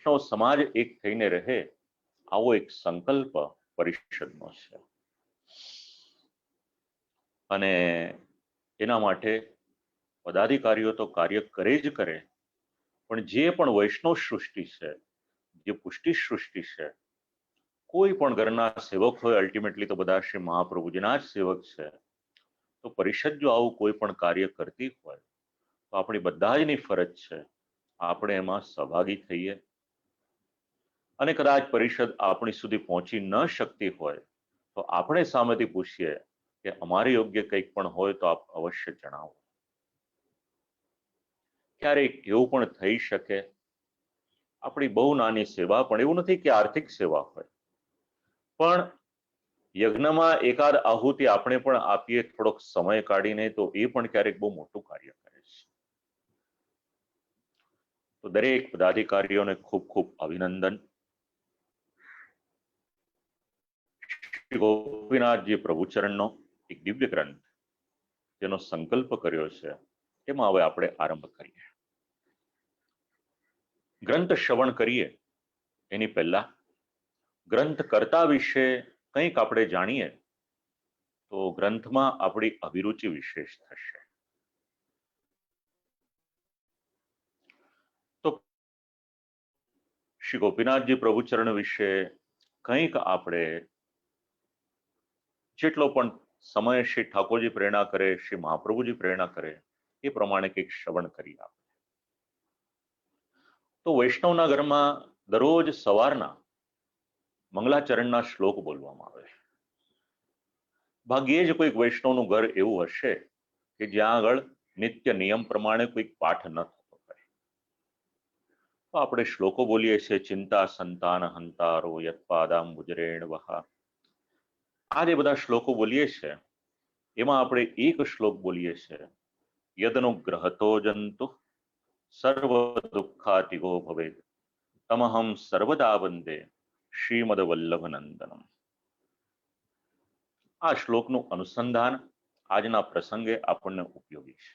વૈષ્ણવ સમાજ એક થઈને રહે, આવો એક સંકલ્પ પરિષદનો છે. અને એના માટે પદાધિકારીઓ તો કાર્ય કરે જ કરે, પણ જે પણ વૈષ્ણવ સૃષ્ટિ છે, જે પુષ્ટિ સૃષ્ટિ છે, કોઈ પણ ઘરના સેવક હોય, અલ્ટિમેટલી તો બધા શ્રી મહાપ્રભુજીના જ સેવક છે, તો પરિષદ જો આવું કોઈ પણ કાર્ય કરતી હોય તો આપણી બધા જની ફરજ છે આપણે એમાં સહભાગી થઈએ. અને કદાચ પરિષદ આપણી સુધી પહોંચી ન શકતી હોય તો આપણે સામેથી પૂછીએ કે અમારે યોગ્ય કંઈક પણ હોય તો આપ અવશ્ય જણાવો. ક્યારેક એવું પણ થઈ શકે આપણી બહુ નાની સેવા, પણ એવું નથી કે આર્થિક સેવા હોય, પણ યજ્ઞમાં એકાદ આહુતિ આપણે પણ આપીએ થોડોક સમય કાઢીને, તો એ પણ ક્યારેક બહુ મોટું કાર્ય કરે છે. તો દરેક પદાધિકારીઓને ખૂબ ખૂબ અભિનંદન. શ્રી ગોપીનાથજી પ્રભુચરણનો એક દિવ્ય ગ્રંથ જેનો સંકલ્પ કર્યો છે, એમાં હવે આપણે આરંભ કરીએ. ગ્રંથ શ્રવણ કરીએ એની પહેલા ગ્રંથ કર્તા વિશે કંઈક આપણે જાણીએ તો ગ્રંથમાં આપણી અભિરુચિ વિશેષ થશે. તો શ્રી ગોપીનાથજી પ્રભુચરણ વિશે કંઈક આપણે જેટલો પણ સમય શ્રી ઠાકોરજી પ્રેરણા કરે, શ્રી મહાપ્રભુજી પ્રેરણા કરે, એ પ્રમાણે કંઈક શ્રવણ કરી આપણે. તો વૈષ્ણવના ઘરમાં દરરોજ સવારના મંગલાચરણના શ્લોક બોલવામાં આવે છે. ભાગ્યે જ કોઈક વૈષ્ણવનું ઘર એવું હશે કે જ્યાં આગળ નિત્ય નિયમ પ્રમાણે કોઈક પાઠ ન થતો હોય. તો આપણે શ્લોકો બોલીએ છીએ, ચિંતા સંતાન હંતારો યત્પાદામ ગુજરેણ વહા. આ જે બધા શ્લોકો બોલીએ છીએ એમાં આપણે એક શ્લોક બોલીએ છીએ, યદનુગ્રહતો જંતુ સર્વ દુઃખાતિગો ભવેદ તમહમ સર્વદા વંદે શ્રીમદ વલ્લભ નંદનમ. આ શ્લોકનું અનુસંધાન આજના પ્રસંગે આપણને ઉપયોગી છે.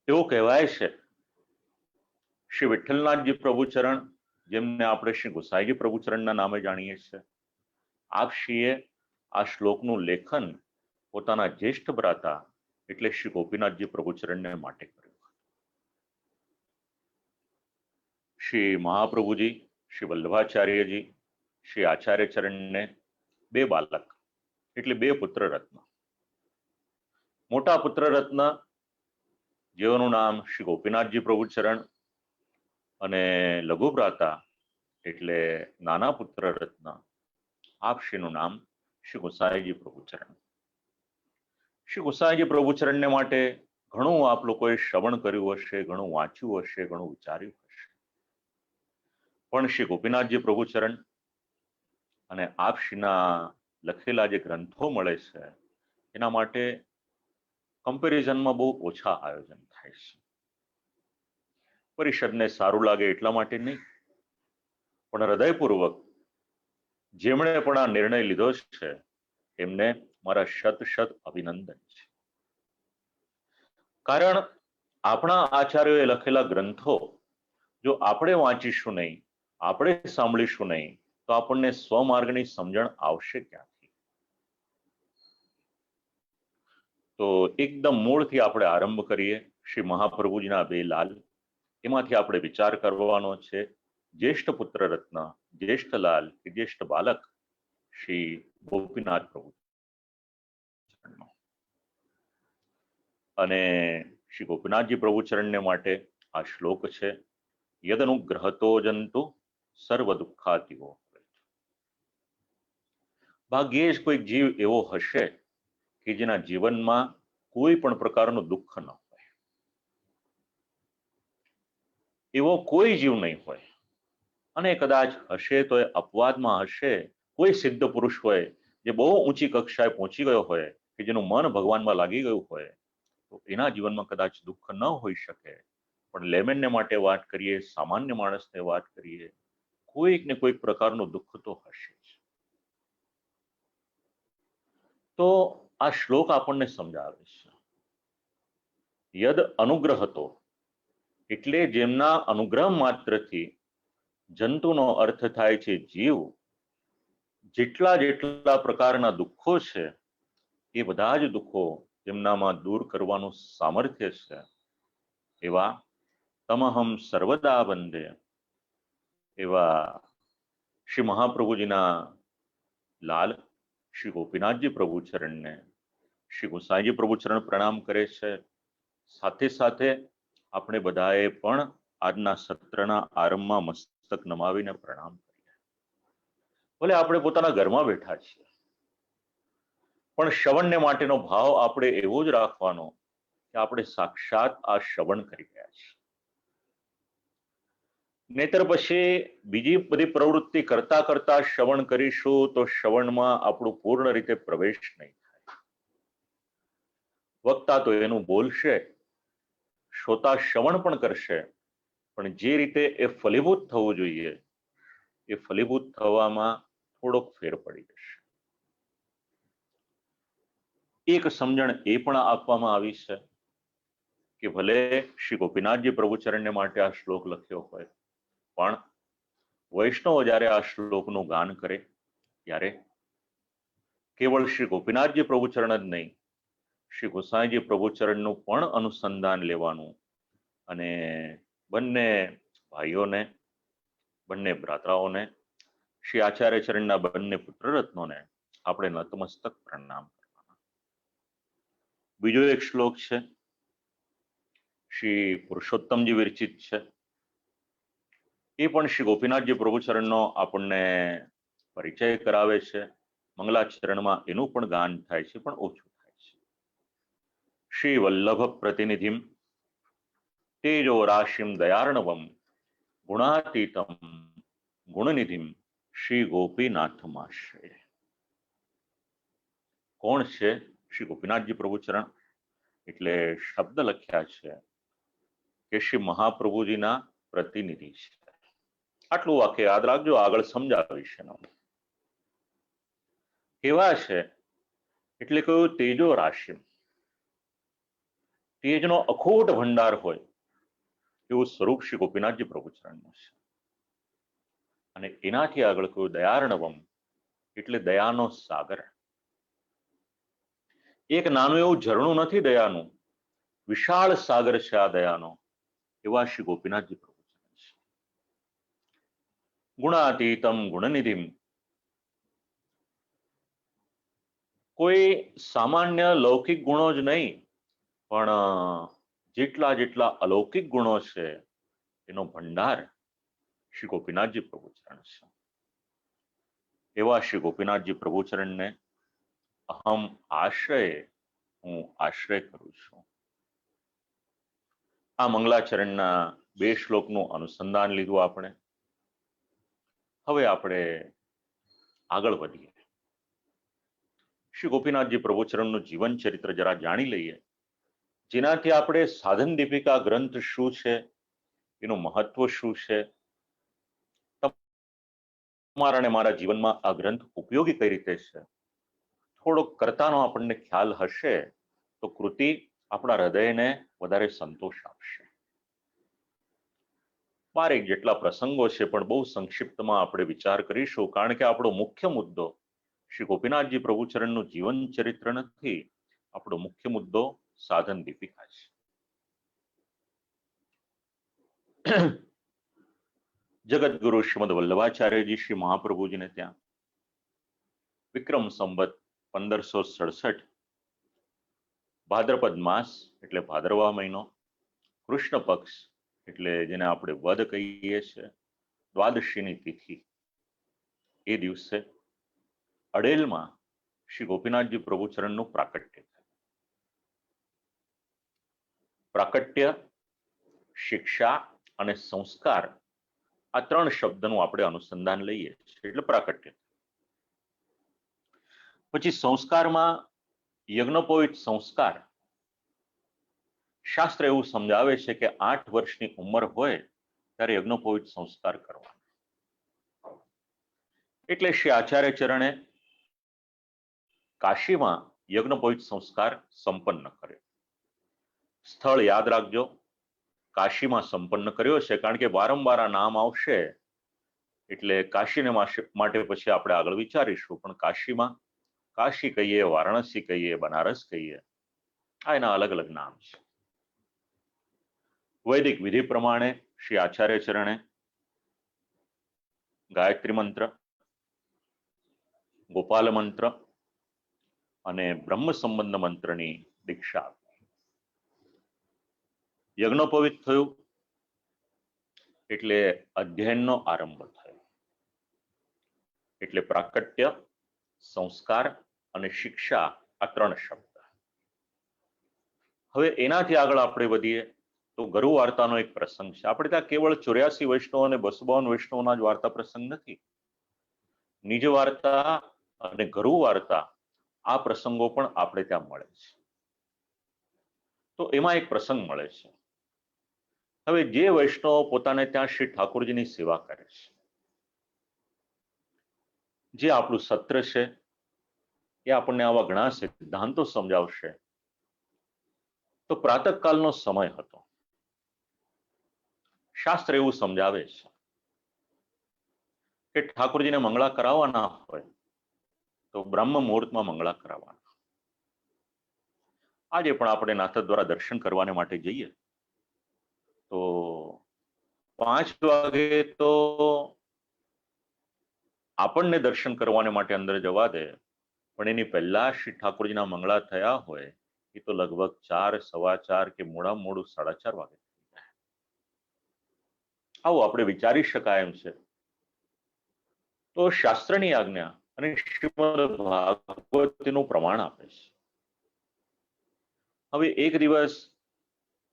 એવું કહેવાય છે શ્રી વિઠ્ઠલનાથજી પ્રભુચરણ, જેમને આપણે શ્રી ગુસાઈજી પ્રભુચરણના નામે જાણીએ છીએ, આપશ્રીએ આ શ્લોકનું લેખન પોતાના જ્યેષ્ઠ ભ્રાતા એટલે શ્રી ગોપીનાથજી પ્રભુચરણને માટે કર્યું. શ્રી મહાપ્રભુજી, શ્રી વલ્લભાચાર્યજી, શ્રી આચાર્ય ચરણને બે બાલક એટલે બે પુત્ર રત્ન. મોટા પુત્ર રત્ન જેઓનું નામ શ્રી ગોપીનાથજી પ્રભુચરણ અને લઘુ ભ્રાતા એટલે નાના પુત્ર રત્ન આપશ્રીનું નામ શ્રી ગુસાઈજી પ્રભુચરણ. શ્રી ગુસાઈજી પ્રભુચરણને માટે ઘણું આપ લોકોએ શ્રવણ કર્યું હશે, ઘણું વાંચ્યું હશે, ઘણું વિચાર્યું હશે, પણ શ્રી ગોપીનાથજી પ્રભુચરણ અને આપશ્રીના લખેલા જે ગ્રંથો મળે છે એના માટે કમ્પેરિઝનમાં બહુ ઓછા આયોજન થાય છે. પરિષદને સારું લાગે એટલા માટે નહીં, પણ હૃદયપૂર્વક જેમણે પણ આ નિર્ણય લીધો છે એમને મારા શત શત અભિનંદન છે. કારણ આપણા આચાર્યોએ લખેલા ગ્રંથો જો આપણે વાંચીશું નહીં, આપણે સાંભળીશું નહીં, તો આપણને સ્વમાર્ગની સમજણ આવશે ક્યાંથી? તો એકદમ મૂળથી આપણે આરંભ કરીએ. શ્રી મહાપ્રભુજીના બે લાલ, એમાંથી આપણે વિચાર કરવાનો છે. જ્યેષ્ઠ પુત્ર રત્ન, જ્યેષ્ઠ લાલ કે જ્યેષ્ઠ બાલક શ્રી ગોપીનાથ પ્રભુ. અને શ્રી ગોપીનાથજી પ્રભુચરણને માટે આ શ્લોક છે, યદનુગ્રહતો જંતુ સર્વ દુઃખાતિઓ. ભાગ્યે જ કોઈક જીવ એવો હશે કે જેના જીવનમાં કોઈ પણ પ્રકારનું દુઃખ ન હોય. એવો કોઈ જીવ નહીં હોય, અને કદાચ હશે તો એ અપવાદમાં હશે. કોઈ સિદ્ધ પુરુષ હોય જે બહુ ઊંચી કક્ષાએ પહોંચી ગયો હોય, કે જેનું મન ભગવાનમાં લાગી ગયું હોય, તો એના જીવનમાં કદાચ દુઃખ ન હોઈ શકે. પણ લેમેનને માટે વાત કરીએ, સામાન્ય માણસને વાત કરીએ, કોઈક ને કોઈક પ્રકારનું દુઃખ તો હશે જ. તો આ શ્લોક આપણને સમજાવે છે, યદ અનુગ્રહતો એટલે જેમના અનુગ્રહ માત્રથી જંતુનો અર્થ થાય છે જીવ, જેટલા જેટલા પ્રકારના દુઃખો છે એ બધા જ દુઃખો જેમનામાં દૂર કરવાનું સામર્થ્ય છે એવા તમહમ સર્વદા વંદે એવા શ્રી મહાપ્રભુજીના લાલ શ્રી ગોપીનાથજી પ્રભુ ચરણને શ્રી ગુસાઈજી પ્રભુ ચરણ પ્રણામ કરે છે. સાથે સાથે આપણે બધાએ પણ આજના સત્રના આરંભમાં મસ્તક નમાવીને પ્રણામ કરીએ. ભલે આપણે પોતાના ઘરમાં બેઠા છીએ, પણ શ્રવણને માટેનો ભાવ આપણે એવો જ રાખવાનો કે આપણે સાક્ષાત આ શ્રવણ કરી રહ્યા છીએ. નહીતર પછી બીજી બધી પ્રવૃત્તિ કરતા કરતા શ્રવણ કરીશું તો શ્રવણમાં આપણું પૂર્ણ રીતે પ્રવેશ નહીં થાય. વક્તા તો એનું બોલશે, શ્રોતા શ્રવણ પણ કરશે, પણ જે રીતે એ ફલીભૂત થવું જોઈએ એ ફલીભૂત થવામાં થોડોક ફેર પડી જશે. એક સમજણ એ પણ આપવામાં આવી છે કે ભલે શ્રી ગોપીનાથજી પ્રભુચરણને માટે આ શ્લોક લખ્યો હોય, પણ વૈષ્ણવ જ્યારે આ શ્લોકનું ગાન કરે ત્યારે કેવળ શ્રી ગોપીનાથજી પ્રભુચરણ જ નહીં, શ્રી ગોસાઈજી પ્રભુચરણનું પણ અનુસંધાન લેવાનું અને બંને ભાઈઓને, બંને ભ્રાતાઓને, શ્રી આચાર્ય ચરણના બંને પુત્રરત્નોને આપણે નતમસ્તક પ્રણામ કરવાના. બીજો એક શ્લોક છે, શ્રી પુરુષોત્તમજી વિરચિત છે. એ પણ શ્રી ગોપીનાથજી પ્રભુચરણનો આપણને પરિચય કરાવે છે. મંગલાચરણમાં એનું પણ ગાન થાય છે, પણ ઓછું થાય છે. શ્રી વલ્લભ પ્રતિનિધિમ તેજો રાશિમ દયાર્ણવમ ગુણાતીતમ ગુણનિધિમ શ્રી ગોપીનાથમાશ્રય. કોણ છે શ્રી ગોપીનાથજી પ્રભુચરણ? એટલે શબ્દ લખ્યા છે કે શ્રી મહાપ્રભુજીના પ્રતિનિધિ છે. આટલું વાક્ય યાદ રાખજો, આગળ સમજાવીશ એનો. કેવા છે એટલે કહ્યું તેજો રાશિ, તેજનો અખૂટ ભંડાર હોય એવું સ્વરૂપ શ્રી ગોપીનાથજી પ્રભુચરણનું છે. અને એનાથી આગળ કહ્યું દયાર્ણવમ એટલે દયાનો સાગર. એક નાનું એવું ઝરણું નથી દયાનું, વિશાળ સાગર છે આ દયાનો, એવા શ્રી ગોપીનાથજી પ્રભુચરણ છે. ગુણાતીતમ ગુણનિધિમ, કોઈ સામાન્ય લૌકિક ગુણો જ નહીં, પણ જેટલા જેટલા અલૌકિક ગુણો છે એનો ભંડાર શ્રી ગોપીનાથજી પ્રભુચરણ છે. એવા શ્રી ગોપીનાથજી પ્રભુચરણને અહમ આશ્રય, હું આશ્રય કરું છું. આ મંગલાચરણના 2 શ્લોકનું અનુસંધાન લીધું આપણે. હવે આપણે આગળ વધીએ. શ્રી ગોપીનાથજી પ્રભુચરણનું જીવન ચરિત્ર જરા જાણી લઈએ, જેનાથી આપણે સાધન દીપિકા ગ્રંથ શું છે, એનું મહત્વ શું છે, તમારા અને મારા જીવનમાં આ ગ્રંથ ઉપયોગી કઈ રીતે છે, થોડોક કરતાનો આપણને ખ્યાલ હશે તો કૃતિ આપણા હૃદયને વધારે સંતોષ આપશે. 12 જેટલા પ્રસંગો છે, પણ બહુ સંક્ષિપ્તમાં આપણે વિચાર કરીશું, કારણ કે આપણો મુખ્ય મુદ્દો શ્રી ગોપીનાથજી પ્રભુચરણનું જીવન ચરિત્ર નથી, આપણો મુખ્ય મુદ્દો સાધન દીપિકા છે. જગતગુરુ શ્રીમદ વલ્લભાચાર્યજી શ્રી મહાપ્રભુજીને ત્યાં વિક્રમ સંવત 1567 ભાદ્રપદ માસ એટલે ભાદરવા મહિનો, કૃષ્ણ પક્ષ એટલે જેને આપણે વદ કહીએ છીએ, દ્વાદશીની તિથિ, એ દિવસે અડેલમાં શ્રી ગોપીનાથજી પ્રભુચરણનું પ્રાકટ્ય થયું. પ્રાકટ્ય, શિક્ષા અને સંસ્કાર, આ 3 શબ્દનું આપણે અનુસંધાન લઈએ છીએ એટલે પ્રાકટ્ય. પછી સંસ્કારમાં યજ્ઞોપવિત સંસ્કાર. શાસ્ત્ર એવું સમજાવે છે કે 8 વર્ષની ઉંમર હોય ત્યારે યજ્ઞોપવિત સંસ્કાર કરવા. એટલે શ્રી આચાર્ય ચરણે કાશીમાં યજ્ઞોપવિત સંસ્કાર સંપન્ન કર્યો. સ્થળ યાદ રાખજો, કાશીમાં સંપન્ન કર્યો છે, કારણ કે વારંવાર આ નામ આવશે એટલે કાશીને માટે પછી આપણે આગળ વિચારીશું. પણ કાશીમાં કાશી કહીએ, વારાણસી કહીએ, બનારસ કહીએ, આ એના અલગ અલગ નામ છે. વૈદિક વિધિ પ્રમાણે શ્રી આચાર્ય ચરણે ગાયત્રી મંત્ર, ગોપાલ મંત્ર અને બ્રહ્મ સંબંધ મંત્રની દીક્ષા આપી. યજ્ઞોપવિત થયું એટલે અધ્યયનનો આરંભ થયો. એટલે પ્રાકટ્ય, સંસ્કાર અને શિક્ષા, આ 3 શબ્દ. હવે એનાથી આગળ આપણે વધીએ તો ગરુ વાર્તાનો એક પ્રસંગ છે. આપણે ત્યાં કેવળ 84 વૈષ્ણવ અને 252 વૈષ્ણવના જ વાર્તા પ્રસંગ નથી. નિજ વાર્તા અને ગરુ વાર્તા, આ પ્રસંગો પણ આપણે ત્યાં મળે છે. તો એમાં એક પ્રસંગ મળે છે. હવે જે વૈષ્ણવ પોતાને ત્યાં શ્રી ઠાકોરજીની સેવા કરે છે, જે આપણું સત્ર છે એ આપણને આવા ઘણા સિદ્ધાંતો સમજાવશે. તો પ્રાતઃકાલનો સમય હતો. શાસ્ત્ર એવું સમજાવે છે કે ઠાકોરજીને મંગળા કરાવવાના હોય તો બ્રહ્મ મુહૂર્તમાં મંગળા કરાવવાના. આજે પણ આપણે નાથ દ્વારા દર્શન કરવાને માટે જઈએ તો 5 વાગે તો આપણને દર્શન કરવાને માટે અંદર જવા દે, પણ એની પહેલા શ્રી ઠાકોરજીના મંગળા થયા હોય એ તો લગભગ 4, 4:15 કે મોડા મોડું 4:30 વાગે. આવું આપણે વિચારી શકાય એમ છે. તો શાસ્ત્રની આજ્ઞા અને શ્રીમદ ભાગવતનું પ્રમાણ આપે છે. હવે એક દિવસ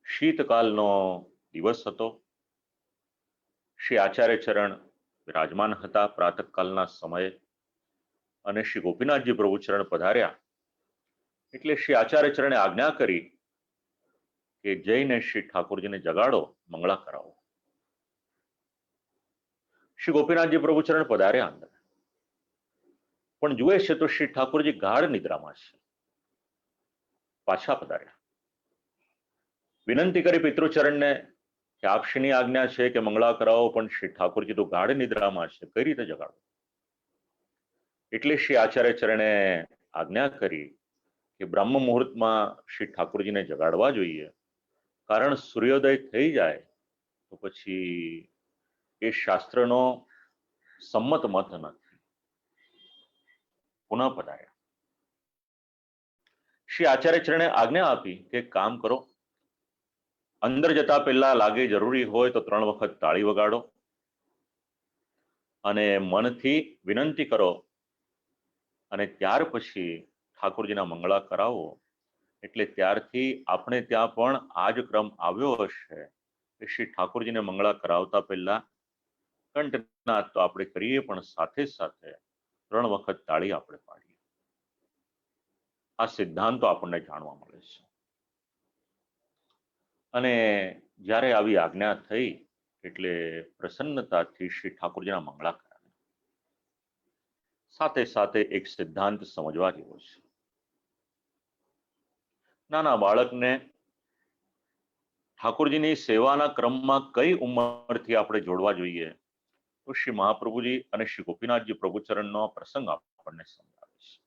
શીતકાલનો દિવસ હતો. શ્રી આચાર્ય ચરણ વિરાજમાન હતા પ્રાતઃકાલના સમયે, અને શ્રી ગોપીનાથજી પ્રભુચરણ પધાર્યા એટલે શ્રી આચાર્ય ચરણે આજ્ઞા કરી કે જઈને શ્રી ઠાકોરજીને જગાડો, મંગળા કરાવો. શ્રી ગોપીનાથજી પ્રભુચરણ પધાર્યા અંદર, પણ જુએ છે તો શ્રી ઠાકોરજી ગાઢ નિદ્રામાં છે. પાછા પધાર્યા, વિનંતી કરી પિતૃચરણને કે આપશ્રીની આજ્ઞા છે કે મંગળા કરાવો, પણ શ્રી ઠાકોરજી તો ગાઢ નિદ્રામાં છે, કઈ રીતે જગાડો? એટલે શ્રી આચાર્ય ચરણે આજ્ઞા કરી કે બ્રહ્મ મુહૂર્તમાં શ્રી ઠાકોરજીને જગાડવા જોઈએ, કારણ સૂર્યોદય થઈ જાય તો પછી એ શાસ્ત્રનો સંમત મત નથી. પુનઃ પધાર્યા. શ્રી આચાર્ય ચરણે આજ્ઞા આપી કે કામ કરો, અંદર જતા પહેલા લાગે જરૂરી હોય તો 3 વખત તાળી વગાડો અને મનથી વિનંતી કરો, અને ત્યાર પછી ઠાકોરજીના મંગળા કરાવો. એટલે ત્યારથી આપણે ત્યાં પણ આ જ ક્રમ આવ્યો હશે કે શ્રી ઠાકોરજીને મંગળા કરાવતા પહેલા કંઠનાદ તો આપણે કરીએ, પણ સાથે સાથે 3 વખત તાળી આપણે પાડીએ. આ સિદ્ધાંતો આપણને જાણવા મળે છે. અને જ્યારે આવી આજ્ઞા થઈ એટલે પ્રસન્નતાથી શ્રી ઠાકોરજીના મંગળા કરાવ્યા. સાથે સાથે એક સિદ્ધાંત સમજવા જેવો છે. નાના બાળકને ઠાકોરજીની સેવાના ક્રમમાં કઈ ઉંમરથી આપણે જોડવા જોઈએ, તો શ્રી મહાપ્રભુજી અને શ્રી ગોપીનાથજી પ્રભુચરણનો પ્રસંગ આપણને સમજાવે છે.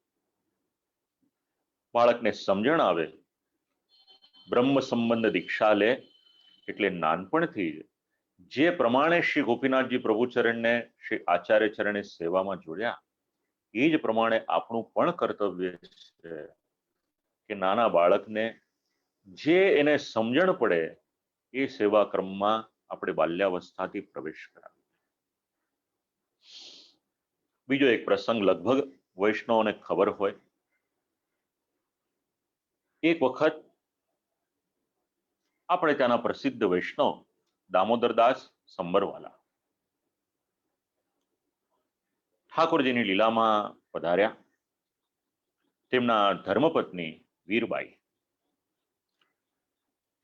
બાળકને સમજણ આવે, બ્રહ્મ સંબંધ દીક્ષા લે એટલે નાનપણથી જે પ્રમાણે શ્રી ગોપીનાથજી પ્રભુચરણને શ્રી આચાર્ય ચરણે સેવામાં જોડ્યા, એ જ પ્રમાણે આપણું પણ કર્તવ્ય છે કે નાના બાળકને જે એને સમજણ પડે એ સેવા ક્રમમાં આપણે બાલ્યાવસ્થાથી પ્રવેશ કરાવીએ. બીજો એક પ્રસંગ લગભગ વૈષ્ણવને ખબર હોય. એક વખત આપણે ત્યાંના પ્રસિદ્ધ વૈષ્ણવ દામોદરદાસ સંબરવાલા ઠાકોરજીની લીલામાં પધાર્યા. તેમના ધર્મપત્ની વીરબાઈ,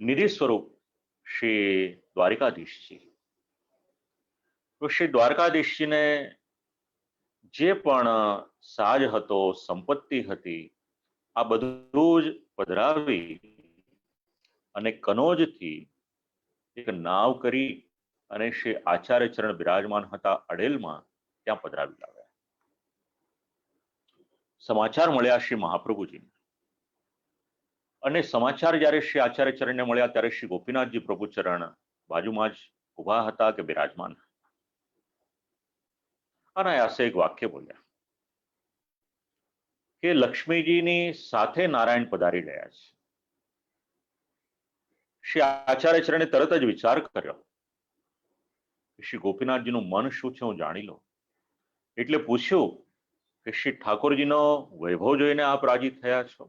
નિધિ સ્વરૂપ શ્રી દ્વારિકાધીશજી. તો શ્રી દ્વારકાધીશજીને જે પણ સાજ હતો, સંપત્તિ હતી, આ બધું જ પધરાવી અને કનોજથી એક નાવ કરી અને શ્રી આચાર્ય ચરણ બિરાજમાન હતા અડેલમાં, ત્યાં પધરાવી લાવ્યા. સમાચાર મળ્યા શ્રી મહાપ્રભુજીને, અને સમાચાર જ્યારે શ્રી આચાર્ય ચરણને મળ્યા ત્યારે શ્રી ગોપીનાથજી પ્રભુચરણ બાજુમાં જ ઉભા હતા કે બિરાજમાન. અનાયાસે એક વાક્ય બોલ્યા કે લક્ષ્મીજીની સાથે નારાયણ પધારી રહ્યા છે. શ્રી આચાર્ય ચરણે તરત જ વિચાર કર્યો, શ્રી ગોપીનાથજીનું મન શું છે હું જાણી લઉં. એટલે પૂછ્યું કે શ્રી ઠાકોરજીનો વૈભવ જોઈને આપ રાજી થયા છો?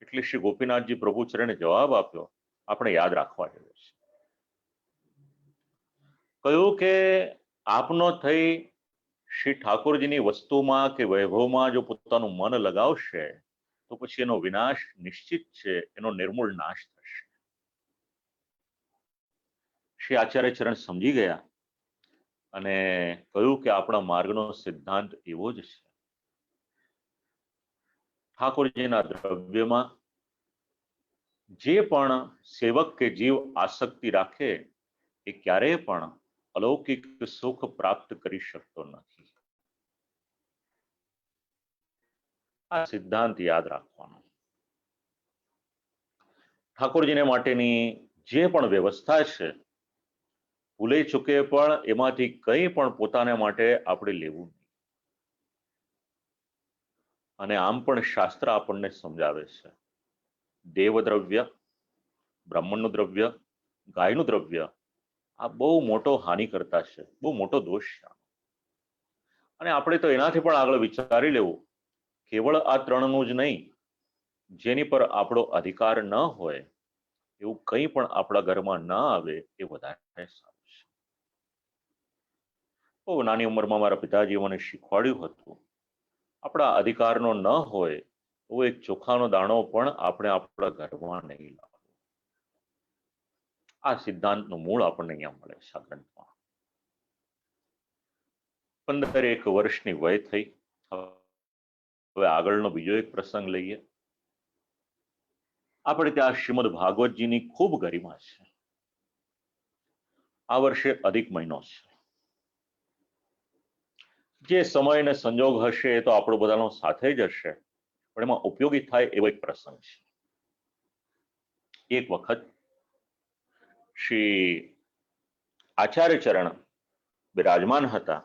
એટલે શ્રી ગોપીનાથજી પ્રભુચરણે જવાબ આપ્યો, આપણે યાદ રાખવા જેવો છે. કહ્યું કે આપનો થઈ શ્રી ઠાકોરજીની વસ્તુમાં કે વૈભવમાં જો પોતાનું મન લગાવશે તો પછી એનો વિનાશ નિશ્ચિત છે, એનો નિર્મૂળ નાશ થશે. શ્રી આચાર્ય ચરણ સમજી ગયા અને કહ્યું કે આપણા માર્ગનો સિદ્ધાંત એવો જ છે. ઠાકોરજીના દ્રવ્યમાં જે પણ સેવક કે જીવ આસક્તિ રાખે એ ક્યારેય પણ અલૌકિક સુખ પ્રાપ્ત કરી શકતો નથી. આ સિદ્ધાંત યાદ રાખવાનો. ઠાકોરજીને માટેની જે પણ વ્યવસ્થા છે, ભૂલે ચૂકે પણ એમાંથી કંઈ પણ પોતાને માટે આપણે લેવું નહીં. અને આમ પણ શાસ્ત્ર આપણને સમજાવે છે, દેવદ્રવ્ય, બ્રાહ્મણનું દ્રવ્ય, ગાયનું દ્રવ્ય આ બહુ મોટો હાનિ કરતા છે, બહુ મોટો દોષ છે. અને આપણે તો એનાથી પણ આગળ વિચારી લેવું, કેવળ આ ત્રણનું જ નહીં, જેની પર આપણો અધિકાર ન હોય એવું કંઈ પણ આપણા ઘરમાં ન આવે એ વધારે સારું છે. બહુ નાની ઉંમરમાં મારા પિતાજી મને શીખવાડ્યું હતું, આપણા અધિકારનો ન હોય એવો એક ચોખાનો દાણો પણ આપણે આપણા ઘરમાં નહીં લાવવો. આ સિદ્ધાંતનું મૂળ આપણને અહીંયા મળે છે આ ગ્રંથમાં. 15 વર્ષની વય થઈ. હવે આગળનો બીજો એક પ્રસંગ લઈએ. આપણે ત્યાં શ્રીમદ ભાગવતજીની ખૂબ ગરિમા છે. આ વર્ષે અધિક મહિનો છે. જે સમય અને સંજોગ હશે એ તો આપણો બધાનો સાથે જ હશે, પણ એમાં ઉપયોગી થાય એવો એક પ્રસંગ છે. એક વખત શ્રી આચાર્ય ચરણ બિરાજમાન હતા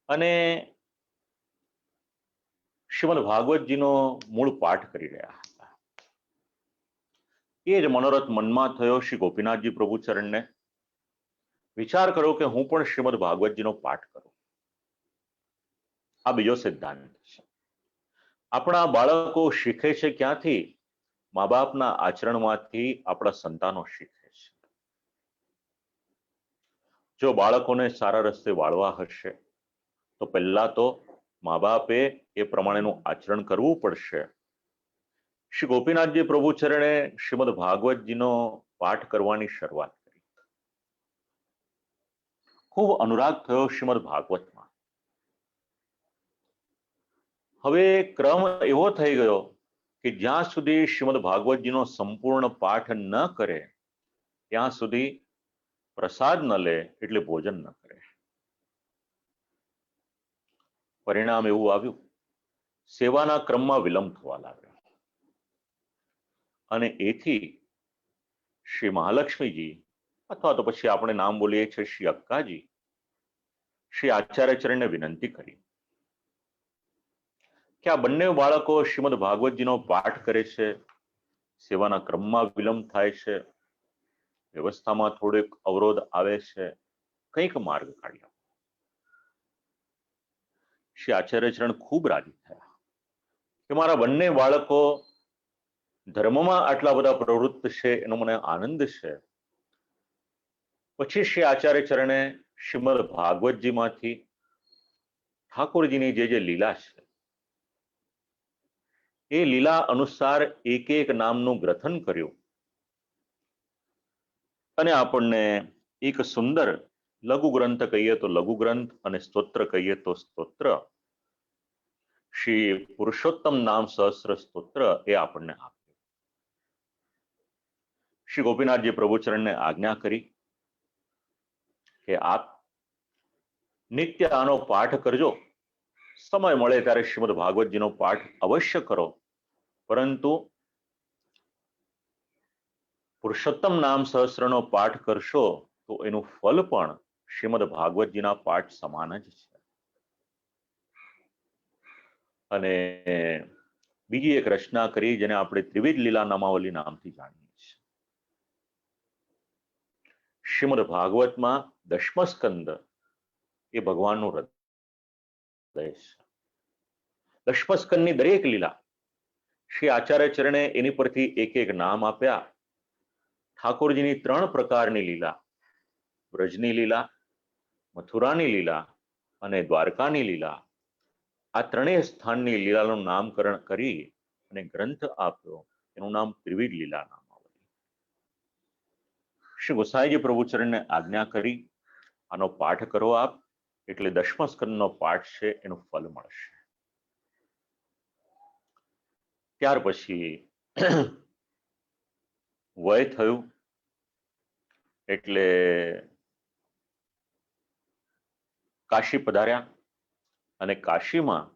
અને શ્રીમદ ભાગવતજીનો મૂળ પાઠ કરી રહ્યા હતા. એ જ મનોરથ મનમાં થયો શ્રી ગોપીનાથજી પ્રભુચરણને. વિચાર કરો કે હું પણ શ્રીમદ ભાગવતજીનો પાઠ કરું. આ બીજો સિદ્ધાંત છે. આપણા બાળકો શીખે છે ક્યાંથી? મા બાપના આચરણમાંથી આપણા સંતાનો શીખે છે. જો બાળકોને સારા રસ્તે વાળવા હશે તો પહેલા તો મા બાપે એ પ્રમાણેનું આચરણ કરવું પડશે. શ્રી ગોપીનાથજી પ્રભુચરણે શ્રીમદ ભાગવતજીનો પાઠ કરવાની શરૂઆત કરી. ખૂબ અનુરાગ થયો શ્રીમદ ભાગવતમાં. હવે ક્રમ એવો થઈ ગયો કે જ્યાં સુધી શ્રીમદ ભાગવતજીનો સંપૂર્ણ પાઠ ન કરે ત્યાં સુધી પ્રસાદ ન લે એટલે ભોજન ન કરે. પરિણામ એવું આવ્યું, સેવાના ક્રમમાં વિલંબ થવા લાગ્યો અને એથી શ્રી મહાલક્ષ્મીજી અથવા તો પછી આપણે નામ બોલીએ છીએ શ્રી અક્કાજી શ્રી આચાર્ય ચરણને વિનંતી કરી કે આ બંને બાળકો શ્રીમદ ભાગવતજીનો પાઠ કરે છે, સેવાના ક્રમમાં વિલંબ થાય છે, વ્યવસ્થામાં થોડોક અવરોધ આવે છે, કંઈક માર્ગ કાઢ્યો. શ્રી આચાર્ય ચરણ ખૂબ રાજી થયા કે મારા બંને બાળકો ધર્મમાં આટલા બધા પ્રવૃત્ત છે, એનો મને આનંદ છે. પછી શ્રી આચાર્ય ચરણે શ્રીમદ ભાગવતજીમાંથી ઠાકોરજીની જે લીલા છે એ લીલા અનુસાર એક એક નામનું ગ્રથન કર્યું અને આપણને એક સુંદર લઘુ ગ્રંથ કહીએ તો લઘુ ગ્રંથ અને સ્તોત્ર કહીએ તો સ્તોત્ર, શ્રી પુરુષોત્તમ નામ સહસ્ત્ર સ્તોત્ર એ આપણને આપ્યું. શ્રી ગોપીનાથજી પ્રભુચરણને આજ્ઞા કરી કે આપ નિત્ય આનો પાઠ કરજો, સમય મળે ત્યારે શ્રીમદ ભાગવતજીનો પાઠ અવશ્ય કરો, પરંતુ પુરુષોત્તમ નામ સહસ્રનો પાઠ કરશો તો એનું ફલ પણ શ્રીમદ ભાગવતજીના પાઠ સમાન જ છે. અને બીજી એક રચના કરી જેને આપણે ત્રિવિધ લીલા નામાવલી નામથી જાણીએ છીએ. શ્રીમદ ભાગવતમાં દશમ સ્કંદ એ ભગવાનનું હૃદય છે. દશમ સ્કંદની દરેક લીલા શ્રી આચાર્ય ચરણે એની પરથી એક એક નામ આપ્યા. ઠાકોરજીની 3 પ્રકારની લીલા, વ્રજની લીલા, મથુરાની લીલા અને દ્વારકાની લીલા, આ ત્રણેય સ્થાનની લીલાનું નામકરણ કરી અને ગ્રંથ આપ્યો. એનું નામ ત્રિવિધ લીલા નામાવલી. શ્રી ગોસાઈજી પ્રભુચરણને આજ્ઞા કરી આનો પાઠ કરો આપ, એટલે દશમ સ્કંદનો પાઠ છે એનું ફલ મળશે. ત્યાર પછી વય થયું એટલે કાશી પધાર્યા અને કાશીમાં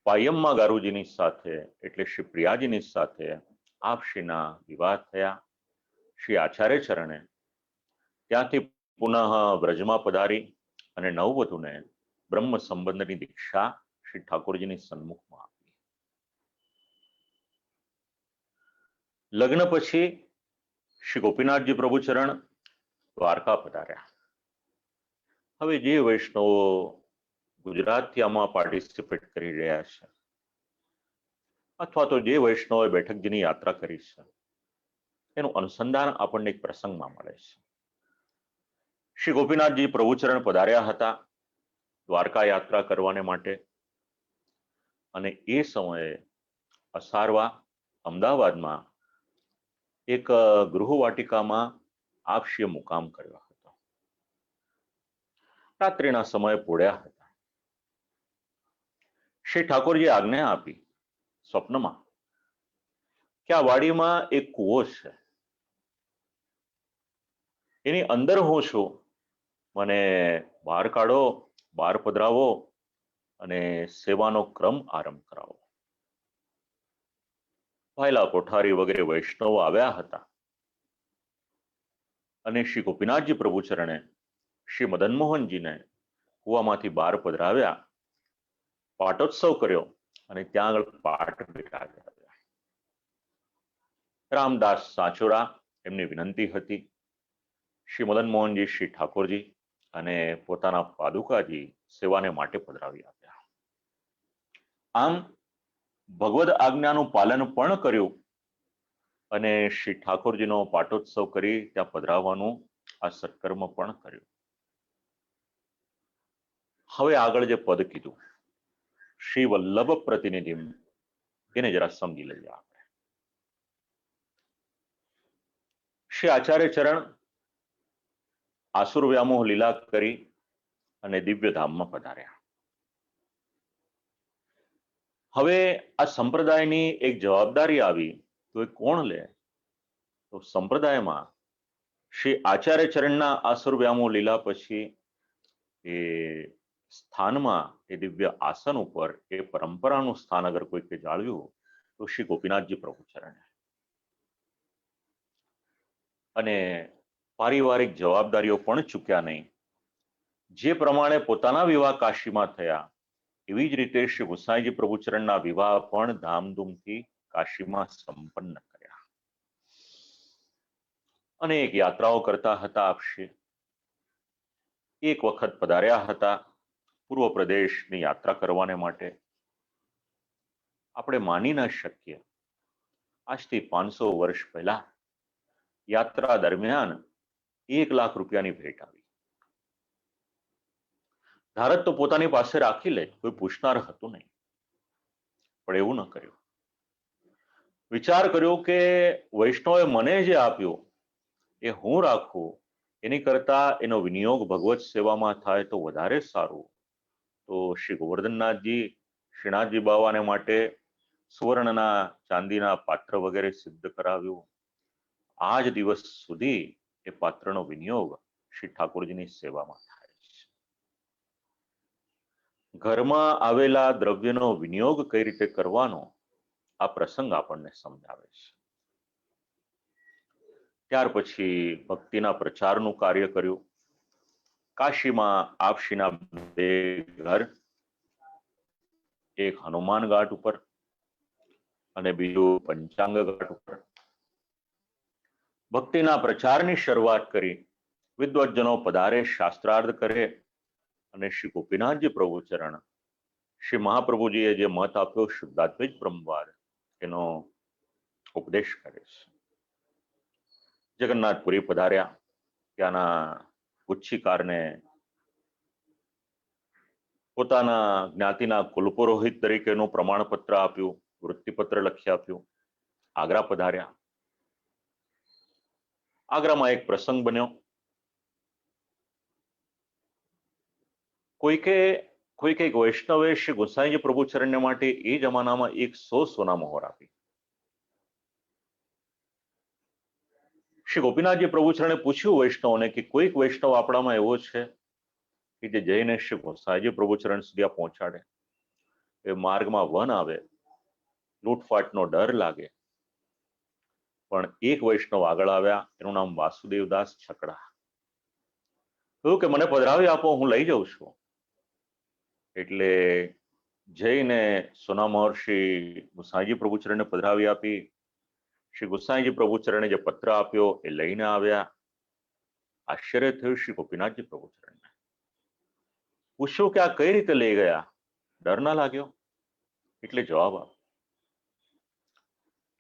પાયમ્મા ગારુજીની સાથે એટલે શ્રી પ્રિયાજીની સાથે આપશ્રીના વિવાહ થયા. શ્રી આચાર્ય ચરણે ત્યાંથી પુનઃ વ્રજમાં પધારી અને નવવધુને બ્રહ્મ સંબંધની દીક્ષા શ્રી ઠાકોરજીની સન્મુખમાં આપી. લગ્ન પછી શ્રી ગોપીનાથજી પ્રભુચરણ દ્વારકા પધાર્યા. હવે જે વૈષ્ણવો ગુજરાતથી આમાં પાર્ટિસિપેટ કરી રહ્યા છે અથવા તો જે વૈષ્ણવોએ બેઠકજીની યાત્રા કરી છે એનું અનુસંધાન આપણને એક પ્રસંગમાં મળે છે. શ્રી ગોપીનાથજી પ્રભુચરણ પધાર્યા હતા દ્વારકા યાત્રા કરવાને માટે, અને એ સમયે અસારવા અમદાવાદમાં એક ગૃહવાટિકામાં આપશ્રીએ મુકામ કર્યો હતો. રાત્રિના સમયે પોળ્યા હતા. શ્રી ઠાકોરજી આજ્ઞા આપી સ્વપ્નમાં કે આ વાડીમાં એક કૂવો છે, એની અંદર હું છું, મને બહાર કાઢો, બહાર પધરાવો અને સેવાનો ક્રમ આરંભ કરાવો. ભાઈલા કોઠારી વગેરે વૈષ્ણવો આવ્યા હતા અને શ્રી ગોપીનાથજી પ્રભુચરણે શ્રી મદનમોહનજીને કૂવામાંથી બહાર પધરાવ્યા, પાટોત્સવ કર્યો અને ત્યાં આગળ પાઠ બેઠાવ્યા. રામદાસ સાચોરા એમની વિનંતી હતી. શ્રી મદનમોહનજી શ્રી ઠાકોરજી અને પોતાના પાદુકાજી સેવાને માટે પધરાવી આપ્યા. આમ ભગવદ આજ્ઞાનું પાલન પણ કર્યું અને શ્રી ઠાકોરજીનો પાટોત્સવ કરી ત્યાં પધરાવવાનું આ સત્કર્મ પણ કર્યું. હવે આગળ જે પદ કીધું શ્રી વલ્લભ પ્રતિનિધિ, એને જરા સમજી લઈએ આપણે. શ્રી આચાર્ય ચરણ આસુર વ્યામોહ લીલા કરી અને દિવ્ય ધામમાં પધાર્યા. હવે આ સંપ્રદાયની એક જવાબદારી આવી, તો એ કોણ લે? તો સંપ્રદાયમાં શ્રી આચાર્ય ચરણના આસુર વ્યામોહ લીલા પછી એ સ્થાનમાં, એ દિવ્ય આસન ઉપર એ પરંપરાનું સ્થાન અગર કોઈકે જાળવ્યું તો શ્રી ગોપીનાથજી પ્રભુચરણે. અને પારિવારિક જવાબદારીઓ પણ ચૂક્યા નહીં. જે પ્રમાણે પોતાના વિવાહ કાશીમાં થયા એવી જ રીતે શ્રી ગોસાઈજી પ્રભુચરણના વિવાહ પણ ધામધૂમથી કાશીમાં સંપન્ન કર્યા. અનેક યાત્રાઓ કરતા હતા આપશ્રી. એક વખત પધાર્યા હતા પૂર્વ પ્રદેશની યાત્રા કરવાને માટે. આપણે માની ન શકીએ, આજથી 500 વર્ષ પહેલા યાત્રા દરમિયાન 1 લાખ રૂપિયાની ભેટ આવી. ધારત તો પોતાની પાસે રાખી લે, કોઈ પૂછનાર હતું નહીં, પણ એવું ન કર્યું. વિચાર કર્યો કે વૈષ્ણવે મને જે આપ્યું એ હું રાખું, એની કરતા એનો વિનિયોગ ભગવત સેવામાં થાય તો વધારે સારું. તો શ્રી ગોવર્ધનનાથજી શ્રીનાથજી બાવાને માટે સુવર્ણના ચાંદીના પાત્ર વગેરે સિદ્ધ કરાવ્યું આજ દિવસ સુધી એ પાત્રનો વિનિયોગ શ્રી ઠાકોરજીની સેવામાં થાય છે. ઘરમાં આવેલા દ્રવ્યનો વિનિયોગ કઈ રીતે કરવાનો આ પ્રસંગ આપણને સમજાવે છે. ત્યાર પછી ભક્તિના પ્રચારનું કાર્ય કર્યું. કાશીમાં આપશ્રીના 2 ઘર, એક હનુમાન ઘાટ ઉપર અને બીજું પંચાંગ ઘાટ ઉપર ભક્તિના પ્રચારની શરૂઆત કરી. વિદ્વજ્જનો પધારે, શાસ્ત્રાર્થ કરે અને શ્રી ગોપીનાથજી પ્રભુચરણ શ્રી મહાપ્રભુજીએ જે મત આપ્યો શુદ્ધાદ્વૈત બ્રહ્મવાદ એનો ઉપદેશ કરે છે. જગન્નાથપુરી પધાર્યા. ત્યાંના ગુચ્છીકારને પોતાના જ્ઞાતિના કુલપુરોહિત તરીકેનું પ્રમાણપત્ર આપ્યું, વૃત્તિપત્ર લખી આપ્યું. આગ્રા પધાર્યા. આગ્રામાં એક પ્રસંગ બન્યો. કોઈકે એક વૈષ્ણવે શ્રી ગોસાઈજી પ્રભુચરણને માટે એ જમાનામાં 100 સોના મોહર આપી. શ્રી ગોપીનાથજી પ્રભુચરણે પૂછ્યું વૈષ્ણવને કે કોઈક વૈષ્ણવ આપણામાં એવો છે કે જે જઈને શ્રી ગોસાઈજી પ્રભુચરણ સુધી પહોંચાડે. એ માર્ગમાં વન આવે, લૂંટફાટનો ડર લાગે, પણ એક વૈષ્ણવ આગળ આવ્યા. એનું નામ વાસુદેવદાસ છકડા. કહ્યું કે મને પધરાવી આપો, હું લઈ જાઉં છું. એટલે જઈને સોનામહોર શ્રી ગોસાઈજી પ્રભુચરણને પધરાવી આપી. શ્રી ગોસાઈજી પ્રભુચરણે જે પત્ર આપ્યો એ લઈને આવ્યા. આશ્ચર્ય થયું શ્રી ગોપીનાથજી પ્રભુચરણને. પૂછ્યું કે આ કઈ રીતે લઈ ગયા, ડર ના લાગ્યો? એટલે જવાબ આપ્યો